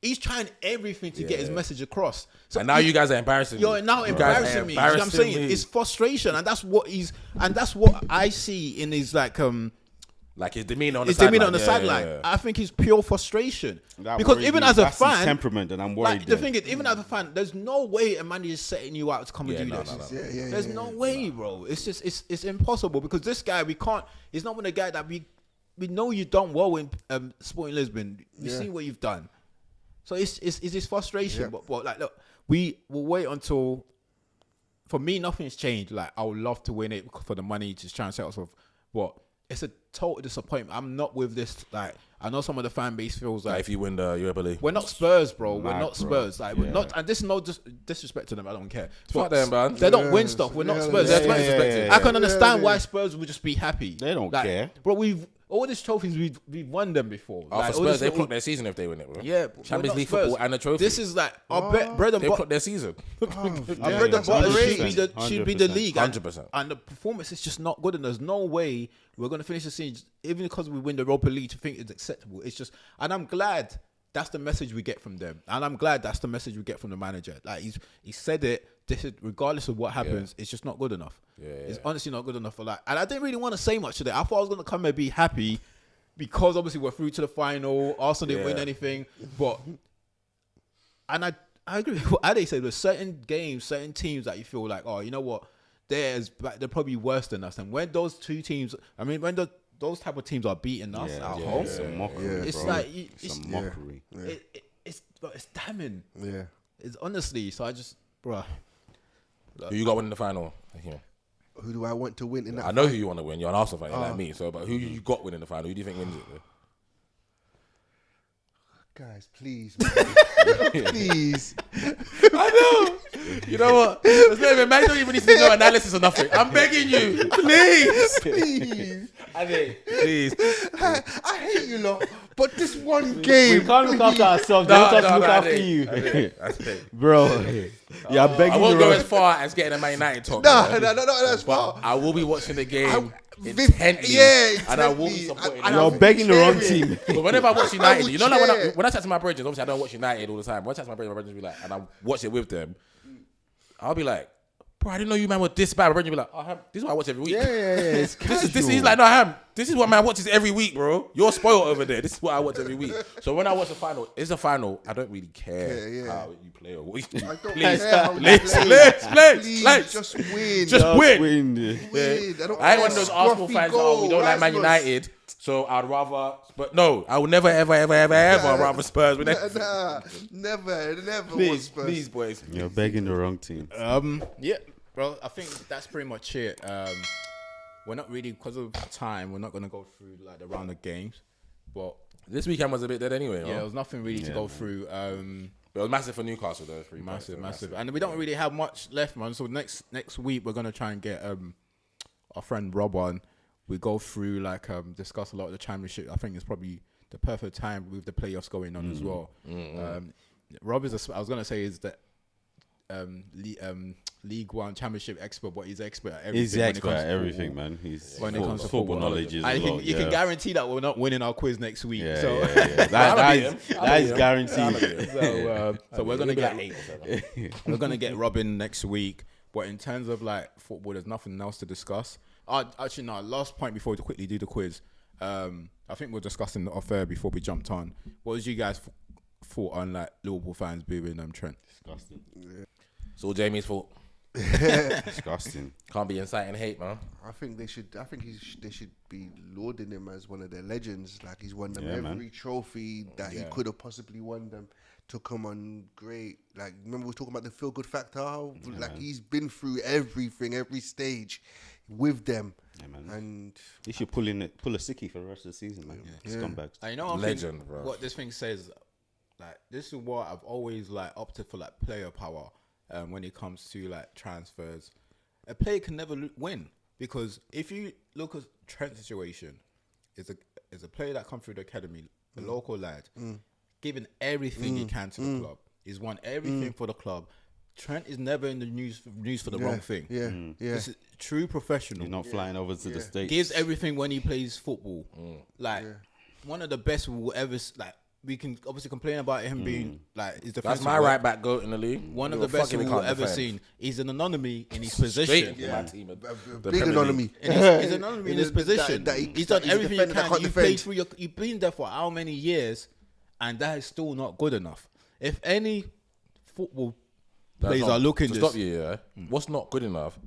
he's trying everything to get his message across. So And now you guys are embarrassing me. you're now You guys are embarrassing me. You know what I'm saying? me. It's frustration, and that's what I see in his like Like his demeanor on the his sideline. demeanor on the Yeah, sideline. yeah, yeah. I think it's pure frustration. That Because worries even me. as a That's his fan, temperament, and I'm worried. like the then. thing is, even as a fan, there's no way a manager is setting you out to come and Yeah, do no, this. no, no. There's no way, bro. It's just it's impossible because this guy we can't. He's not one of the guy that we know you've done well in Sporting Lisbon. We've seen what you've done. So it's this frustration. Yeah. But like, look, we will wait until. For me, nothing's changed. Like I would love to win it for the money to try and set us off, but it's a total disappointment. I'm not with this. Like I know some of the fan base feels Like like if you win the Europa League. we're not Spurs, bro. We're Mad, not bro. Spurs. Like we're Yeah. not, and this is no disrespect to them. I don't care. Fuck But them, man. They don't win Yeah, stuff. We're not yeah, Spurs. yeah, That's yeah, my yeah, perspective. yeah, I can yeah. understand Yeah, why yeah. Spurs would just be happy. They don't Like, care. bro. We've all these trophies. We've won them before. Oh, Like, for all Spurs, this they little- clock their season if they win it, bro. Yeah, but we're Champions not League Spurs. football and a trophy. This is like our bread and They butter. clock their season. Our Yeah, bread and that's butter should 100%, be the 100%. league. 100%. And the performance is just not good. And there's no way we're going to finish the season, even because we win the Europa League, to think it's acceptable. It's just, and I'm glad that's the message we get from them. And I'm glad that's the message we get from the manager. Like he said it, this is, regardless of what happens, it's just not good enough. It's honestly not good enough for that. And I didn't really want to say much today. I thought I was going to come and be happy because obviously we're through to the final. Arsenal didn't win anything. But, and I agree with what Ade said. There's certain games, certain teams that you feel like, oh, you know what? They're probably worse than us. And when those two teams, I mean, when those type of teams are beating us at home, It's a mockery. it's bro. like, It's a mockery. it's damning. Yeah. It's honestly, so I just, bruh. Who you got winning the final? Yeah. Who do I want to win in that? I know who you want to win. You're an Arsenal fan, you're like me. So, but who you got winning the final? Who do you think wins it? Guys, please, man. Please. I know. You know what? There's not even, man, don't even need to do no analysis or nothing. I'm begging you, please. Please. Please. I hate you lot, but this one game. We can't look after ourselves. No, Don't have to no, look no, after I you, That's it. bro. You're I begging won't the go wrong. as far as getting a Man United talk. No, man. that's But far. I will be watching the game Viv- intently. yeah, And I will be intently. supporting And you. You're I'm begging the wrong cheering. team. But whenever I watch United, would you know, like cheer. when I chat to my brethren, obviously I don't watch United all the time. When I chat to my brethren will be like, and I watch it with them, I'll be like, bro, I didn't know you man were this bad. My brethren will be like, oh, Ham, this is what I watch every week. Yeah, it's This is casual. like, no, Ham, this is what man watches every week, bro. You're spoiled over there. This is what I watch every week. So when I watch the final, it's a final. I don't really care Yeah. how you play or what you do. I don't Please, care how you please, play. please, Please, just win. Just win. Win. win. I don't I ain't care. one of those Arsenal Scruffy fans that goal, we don't like Man Rasmus. United, so I'd rather. But no, I will never, ever rather Spurs with that. Nah, never want Please, Spurs. please, boys. You're begging the wrong team. Yeah, bro. I think that's pretty much it. We're not really, because of time, we're not going to go through like the round of games. But This weekend was a bit dead anyway. yeah, Yeah, there was nothing really to go through. it was massive for Newcastle though. 3 points, Massive. And we don't really have much left, man. So next week we're gonna try and get our friend Rob on. We go through like discuss a lot of the championship. I think it's probably the perfect time with the playoffs going on as well. Rob is I was gonna say is the League One championship expert, but he's expert at everything. He's the when it expert comes at to everything, football. man. He's When it comes to football football. knowledge as And well. you can guarantee that we're not winning our quiz next week. Yeah, so. yeah. That is guaranteed. So we're gonna get we're gonna get Robin next week. But in terms of like football, there's nothing else to discuss. Actually, no. Last point before we quickly do the quiz. I think we're discussing the affair before we jumped on. What was you guys thought on like Liverpool fans booing Trent? Disgusting. It's all Jamie's fault. Disgusting. Can't be inciting hate, man. I think they should. They should be lauding him as one of their legends. Like he's won them Yeah, every man. trophy that he could have possibly won them. Took him on great. Like remember we were talking about the feel good factor. How, like he's been through everything, every stage with them. Yeah, man. And He should pull a sickie for the rest of the season, man. Scumbags. And you know what Legend, bro. What this thing says, like this is what I've always like opted for, like player power. When it comes to like transfers, a player can never win. because if you look at Trent's situation, is a player that come through the academy, a local lad, giving everything he can to the club. He's won everything for the club. Trent is never in the news for the wrong thing. This is true professional. He's not flying over to the States. Gives everything when he plays football. Like one of the best we will ever we can obviously complain about him being like his That's defensive my work. right back goat in the league. One of the best we've ever seen. He's an anomaly in his position. My team, the Big Premier anomaly. League. He's an anomaly in his position. He's done everything he can. You played through you've been there for how many years, and that is still not good enough. If any football players are looking to this, stop you, what's not good enough?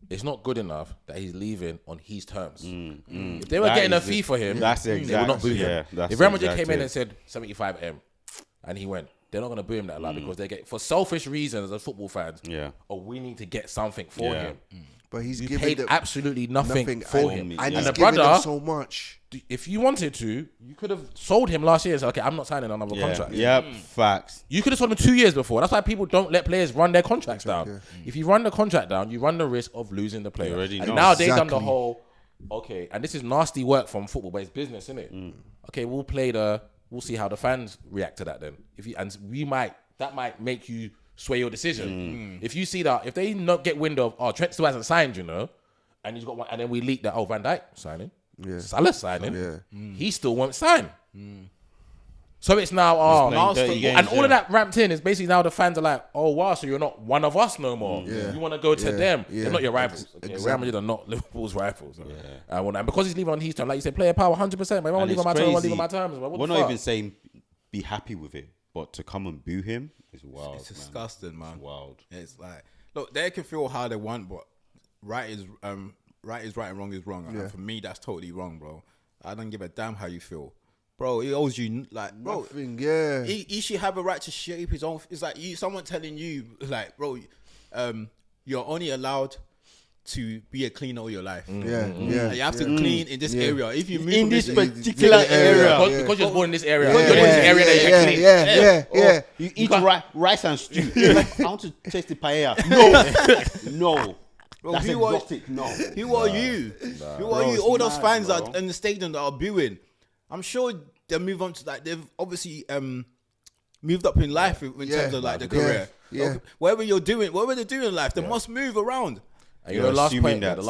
It's not good enough that he's leaving on his terms. If they were That getting a is fee it. for him, That's they would exactly- not boo him. yeah, that's If Real Madrid exactly came in it. and said 75M and he went, they're not going to boo him that loud because they get, for selfish reasons as football fans, we need to get something for him. But he's You given paid them absolutely nothing for him. and And he's the given them brother, so much. if you wanted to, you could have sold him last year and said, okay, I'm not signing another contract. Facts. You could have sold him 2 years before. That's why people don't let players run their contracts down. If you run the contract down, you run the risk of losing the player. already And know. now they've done the Exactly. whole, okay, and this is nasty work from football, but it's business, isn't it? Okay, we'll see how the fans react to that then. That might make you sway your decision. If you see that, if they not get wind of, Trent still hasn't signed, and he's got one, and then we leak that, Van Dijk signing, Salah signing, he still won't sign. So it's now, and all of that ramped in is basically now the fans are like, oh wow, so you're not one of us no more. You want to go to them. They're not your rivals. Okay? Real Madrid are not Liverpool's rivals. And because he's leaving on his terms, like you said, player power 100%. But if I want to leave on my terms, I want to leave on my terms. We're not even saying be happy with it, but to come and boo him is wild. it's disgusting, man. It's wild. It's like, look, they can feel how they want, but right is right and wrong is wrong. And for me, that's totally wrong, bro. I don't give a damn how you feel, bro. He owes you bro. Nothing, He should have a right to shape his own. It's like someone telling you, like, bro, you're only allowed to be a cleaner all your life. Yeah. You have to clean in this area. If you move In from this area, particular area. Because you're born in this area. You're born in this area that you can clean. Yeah. You eat rice and stew. I want to taste the paella. No. Bro, That's who are- exotic. No. Who are you? Who are you? it's All those mad, fans bro. that are in the stadium that are booing. I'm sure they'll move on to like they've obviously moved up in life in terms of like the career. Yeah. Okay, whatever you're doing, whatever they're doing in life, they must move around. And You're the last assuming point, that. the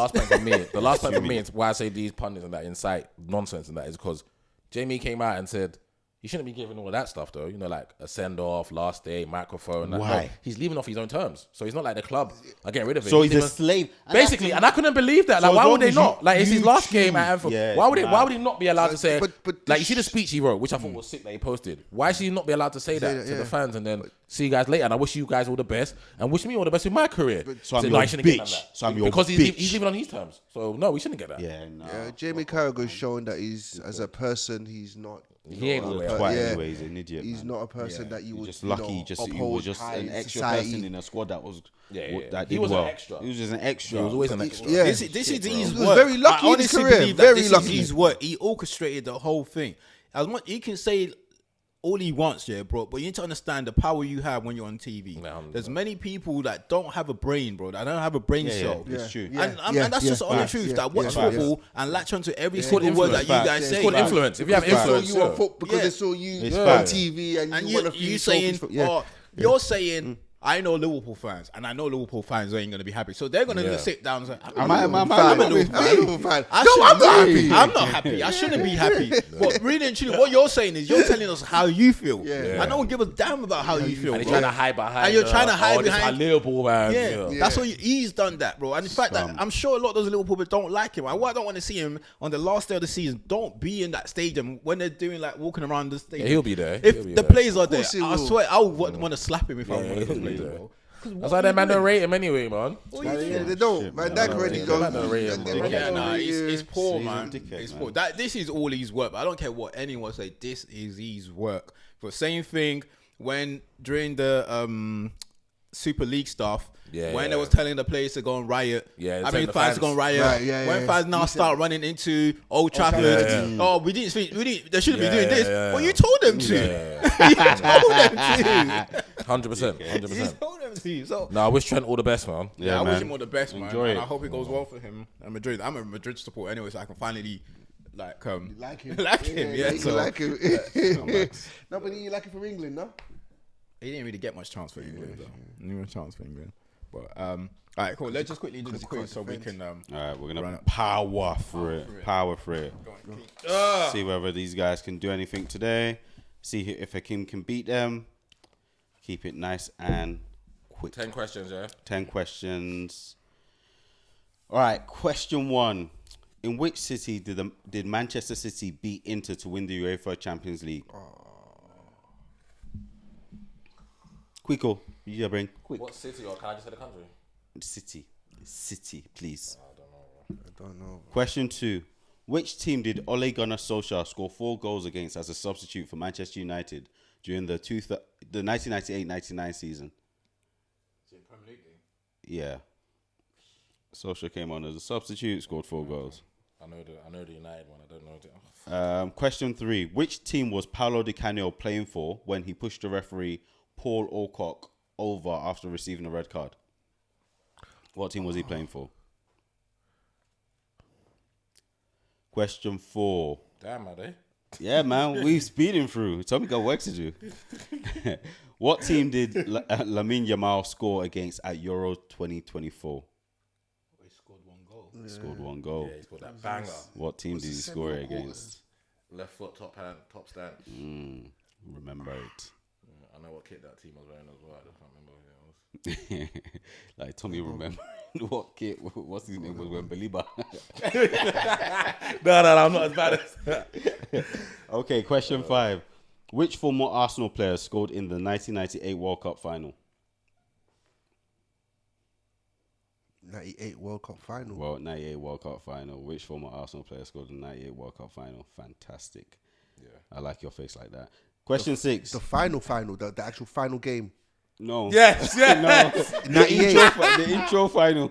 last point for me, is why I say these pundits and that incite nonsense and that is because Jamie came out and said he shouldn't be giving all of that stuff though. Like a send off, last day, microphone. Why? No, he's leaving off his own terms, so he's not like the club are getting rid of him. So he's a leaving- slave. Basically, and I couldn't believe that. Like, So why as would long they as not? you- Like, it's his you last game choose. at Anfield. Yeah, why would it's why would he not be allowed to say? but Like, you see the speech he wrote, which I thought was sick that he posted. Why should he not be allowed to say that to the fans and then see you guys later? And I wish you guys all the best and wish me all the best in my career. So I'm Said, your he shouldn't get none of bitch. that. So I'm your because bitch. he's leaving on his terms. So no, we shouldn't get that. Yeah, no. Jamie Carragher's shown that he's, as a person, he's not. He ain't all the way up. Quite yeah. anyway, he's an idiot. He's man. not a person that you He's would just lucky. He uphold was just high an in extra society. person in a squad that was. Yeah. That He did was an well. extra. He was just an extra. He was always an extra. Yeah. This is his He was work. very lucky I in his honestly career. believe that Very this lucky. is his work. He orchestrated the whole thing. As much he can say all he wants, bro. But you need to understand the power you have when you're on TV. There's many people that don't have a brain, bro. That don't have a brain cell. It's true. And that's just the honest truth. That watch football and latch onto every single word that you guys It's say. called influence. If you have They saw influence, you on foot because Yeah. they saw you It's on fact. TV and And you want to you saying, you're saying, I know Liverpool fans, and I know Liverpool fans ain't gonna be happy. So they're gonna sit down and say, I'm a Liverpool fan. I'm not happy. I'm not happy. I shouldn't be happy. But really and truly, what you're saying is you're telling us how you feel. Yeah. I don't give a damn about how you feel. and he's bro. trying to hide behind. And you're trying to hide this is behind- my Liverpool man. Yeah, that's what he's done that, bro. And in fact, that, I'm sure a lot of those Liverpool people don't like him. And what I don't want to see him on the last day of the season. Don't be in that stadium when they're doing like walking around the stadium. Yeah, he'll be there. If He'll be the there. players are there, course he I will. swear I would want to slap him if I was Yeah, one of those he'll be players, there. bro. That's why they man don't rate him anyway, man. They don't. Man, that already goes. Yeah, nah, it's poor, he's a man. dickhead, It's man. poor. This is all his work. But I don't care what anyone say. This is his work. But same thing when during the Super League stuff. Yeah, when yeah. they was telling the players to go and riot. Yeah, I telling mean, the fans fans. go and riot. Right, yeah, when yeah. fans now start running into Old Trafford. Yeah. Oh, we didn't. They shouldn't Yeah, be doing this. yeah. Well, you told them to. You told them to. 100%. You 100%. told them to. So No, I wish Trent all the best, man. yeah, I man. wish him all the best, man. Enjoy And it. I hope it goes well for him at Madrid. I'm a Madrid supporter anyway, so I can finally like Like him. like him. Yeah, you so like him. No, but you like him for England, no? he didn't really get much chance for England, though. Didn't even a chance for England. But all right, cool. Let's just quickly do the quiz so we can. All right, we're Run gonna it. power through it. Power through it. Go on, See whether these guys can do anything today. See if Hakim can beat them. Keep it nice and quick. 10 questions, yeah? 10 questions. All right, question 1. In which city did Manchester City beat Inter to win the UEFA Champions League? Quico, you bring quick. What city, or can I just say the country? City, please. I don't know. Question 2. Which team did Ole Gunnar Solskjaer score 4 goals against as a substitute for Manchester United during the 1998-99 season? Is it Premier League? Yeah. Solskjaer came on as a substitute, scored 4 goals. I know the United one. I don't know the. Question 3. Which team was Paolo Di Canio playing for when he pushed the referee Paul Alcock over after receiving a red card? What team was he playing for? Question 4. Damn, are they? Yeah, man, we speeding through. Tommy got work to do. What team did Lamine Yamal score against at Euro 2024? He scored 1 goal. Scored 1 goal. Yeah, he's got that banger. What team did he score it against? Left foot, top hand, top stand. Remember it. I know what kit that team was wearing as well. I just can't remember who it was. Like Tommy remember what kit, what's his name was when Baliba. No, I'm not as bad as. Okay, question 5. Which former Arsenal player scored in the 1998 World Cup final? 98 World Cup final. Well, 98 World Cup final. Which former Arsenal player scored in the 98 World Cup final? Fantastic. Yeah. I like your face like that. Question 6. The final, the actual final game. No. Yes, yeah. No. 98. The intro final.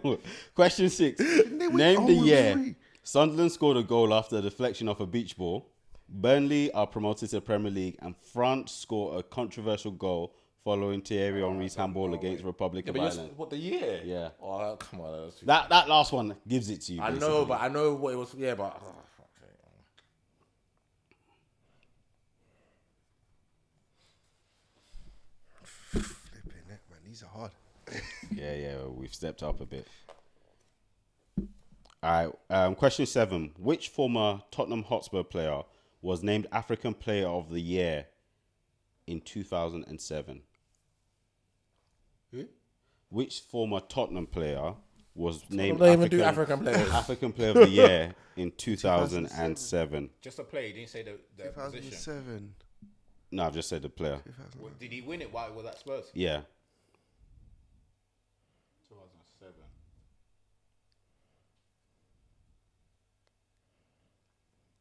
Question 6. Name the year. Sunderland scored a goal after a deflection of a beach ball. Burnley are promoted to the Premier League, and France score a controversial goal following Thierry Henry's handball against Republic of Ireland. What, the year? Yeah. Oh, come on. That's too That last one gives it to you. I basically. know, but I know what it was. Yeah, but. Oh, okay. Flipping it, man. These are hard. Yeah, we've stepped up a bit. All right, question 7. Which former Tottenham Hotspur player was named African Player of the Year in 2007? Who? Which former Tottenham player was named They even do African players. African Player of the Year in 2007? Just a play. You didn't say the position. 2007. No, I've just said the player. Did he win it while it was at Spurs? Yeah. 2007.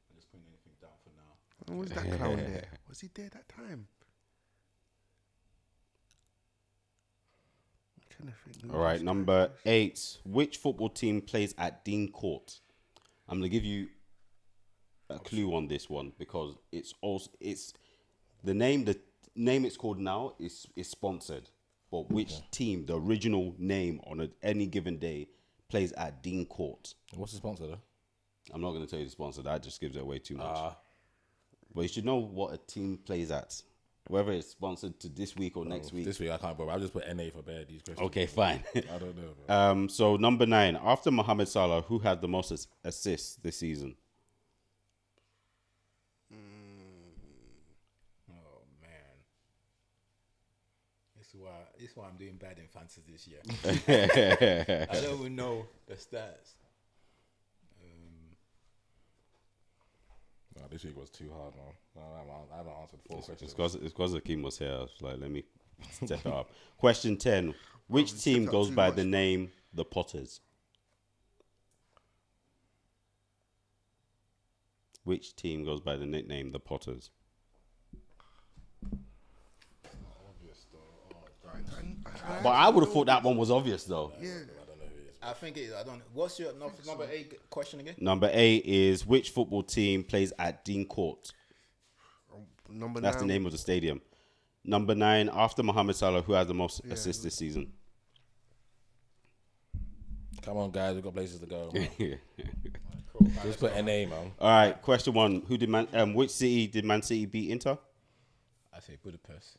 I'm just putting anything down for now. When was that clown there? Was he there that time? I'm trying to think. All right, number 8. Which football team plays at Dean Court? I'm gonna give you a clue on this one because it's the name it's called now is sponsored, but which team, the original name on any given day, plays at Dean Court? What's the sponsor, though? I'm not gonna tell you the sponsor. That just gives it away too much. But you should know what a team plays at, whether it's sponsored to this week or next week. This week I can't bother. I'll just put NA for bad these questions. Okay, fine. I don't know, bro. So number 9, after Mohamed Salah, who had the most assists this season? Oh man, this is why I'm doing bad in fantasy this year. I don't even know the stats. Nah, this week was too hard, man. I haven't answered 4 questions. It's because Akeem was here. I was like, let me step it up. Question 10. Which team goes by the name the Potters? Which team goes by the nickname the Potters? But I would have thought that one was obvious, though. Yeah. I think it is. I don't. What's your number 8 question again? Number 8 is which football team plays at Dean Court? Number 9. That's the name of the stadium. Number 9, after Mohamed Salah, who has the most assists this season? Come on, guys. We've got places to go. Man. Just put NA, man. All right, question 1. Which city did Man City beat Inter? I say Budapest.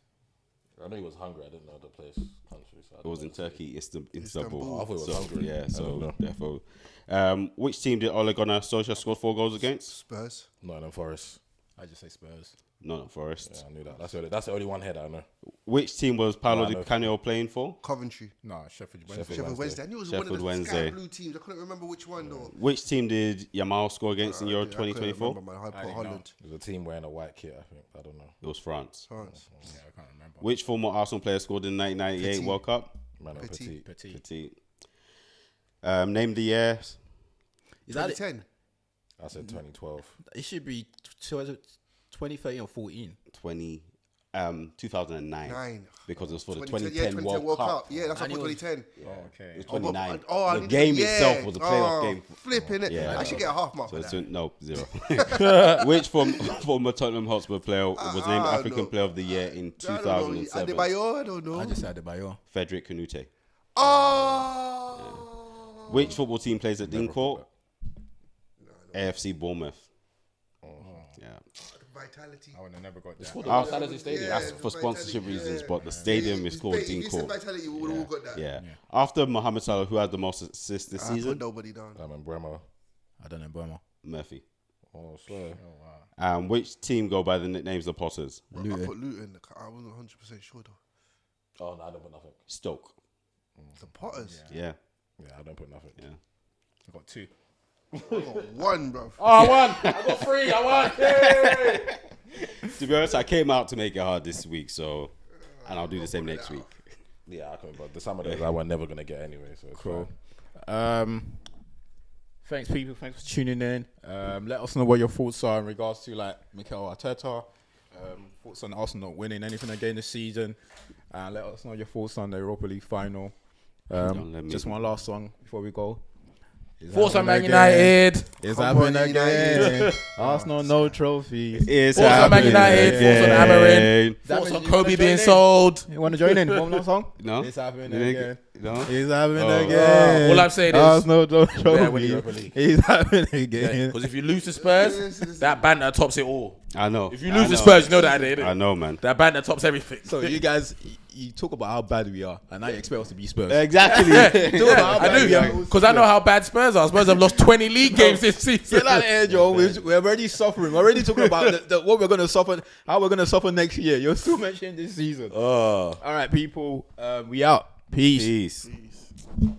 I knew he was hungry. I didn't know the place, country. So It was in Turkey, Istanbul. Oh, I thought it was hungry. Yeah, I don't know. therefore. Which team did Ole Gunnar Solskjaer score 4 goals against? Spurs. Nottingham Forest. I just say Spurs. Nottingham Forest. Yeah, I knew that. That's the only one head I know. Which team was Paolo I Di know. Canio playing for? Coventry. No, Sheffield Wednesday. Sheffield Wednesday. I knew it was Sheffield one of the Wednesday. sky blue teams. I couldn't remember which one though. Which team did Yamal score against in Euro I couldn't 2024? remember, man. I put didn't Holland. There's a team wearing a white kit, I think. I don't know. It was France. France. Yeah, I can't remember. Which former Arsenal player scored in the 1998 Petit. World Cup? Man, Petit. Petit. Petit. Name the year. Is that it? 2010. I said 2012. It should be 2013 or 14. 2009. 9. Because it was for the 2010 2010 World Cup. Yeah, that's what And it was- 2010. Oh, okay. It was Oh, but- 29. I The need game to- itself was a playoff game. Flipping it. Yeah, I should get a half mark So for it's that. no, 0. Which former Tottenham Hotspur player was named African Player of the Year in I don't know. 2007? Adebayo, I don't know. I just said Adebayo. Frederick Canute. Oh. Which football team plays at Dean Court? AFC Bournemouth. Yeah. Vitality. I would have never got that. The Vitality Stadium. Yeah. That's for sponsorship Vitality, reasons, yeah. but the stadium is called If Dean you said Court. Vitality, we would have all got that. Yeah. After Mohamed Salah, who had the most assists this I put season? nobody down. I'm in Bremer. I don't know Burma. Murphy. Oh, slow. Which team go by the nicknames the Potters? I put Luton. I wasn't 100% sure though. Oh, no, I don't put nothing. Stoke. The Potters. Yeah. Yeah, I don't put nothing. Yeah. I got 2. I got 1, bro. Oh, I won. I got 3. I won. Yay! To be honest, I came out to make it hard this week, so, and I'll do the same next week. Yeah, I couldn't. But some of those I was never gonna get anyway. So it's Cool. fine. Thanks, people. Thanks for tuning in. Let us know what your thoughts are in regards to like Mikel Arteta. Thoughts on Arsenal not winning anything again this season. Let us know your thoughts on the Europa League final. Don't let me- Just one last song before we go. Force on Man happening again. United. It's Come happening on, again. Arsenal no trophies. It's Force on Man happening United. Force on again. Amarin. Force on You Kobe wanna being join in? sold. You want to join in? One more song? No? It's happening You think- again. No? It's happening Oh. again. All I'm saying is- Arsenal no Yeah, win the trophies. Europa League. It's happening again. Because if you lose to Spurs, that banter tops it all. I know. If you I lose to know. Spurs, you know that, innit? I know, man. That banter tops everything. So you guys, you talk about how bad we are, and now you expect us to be Spurs. Exactly. Talk about how I bad we are. do, because I know how bad Spurs are. Spurs have lost 20 league games this season. Get out of here, Joe. We're already suffering. We're already talking about what we're going to suffer, how we're going to suffer next year. You're still mentioning this season. Oh. All right, people. We out. Peace. Peace.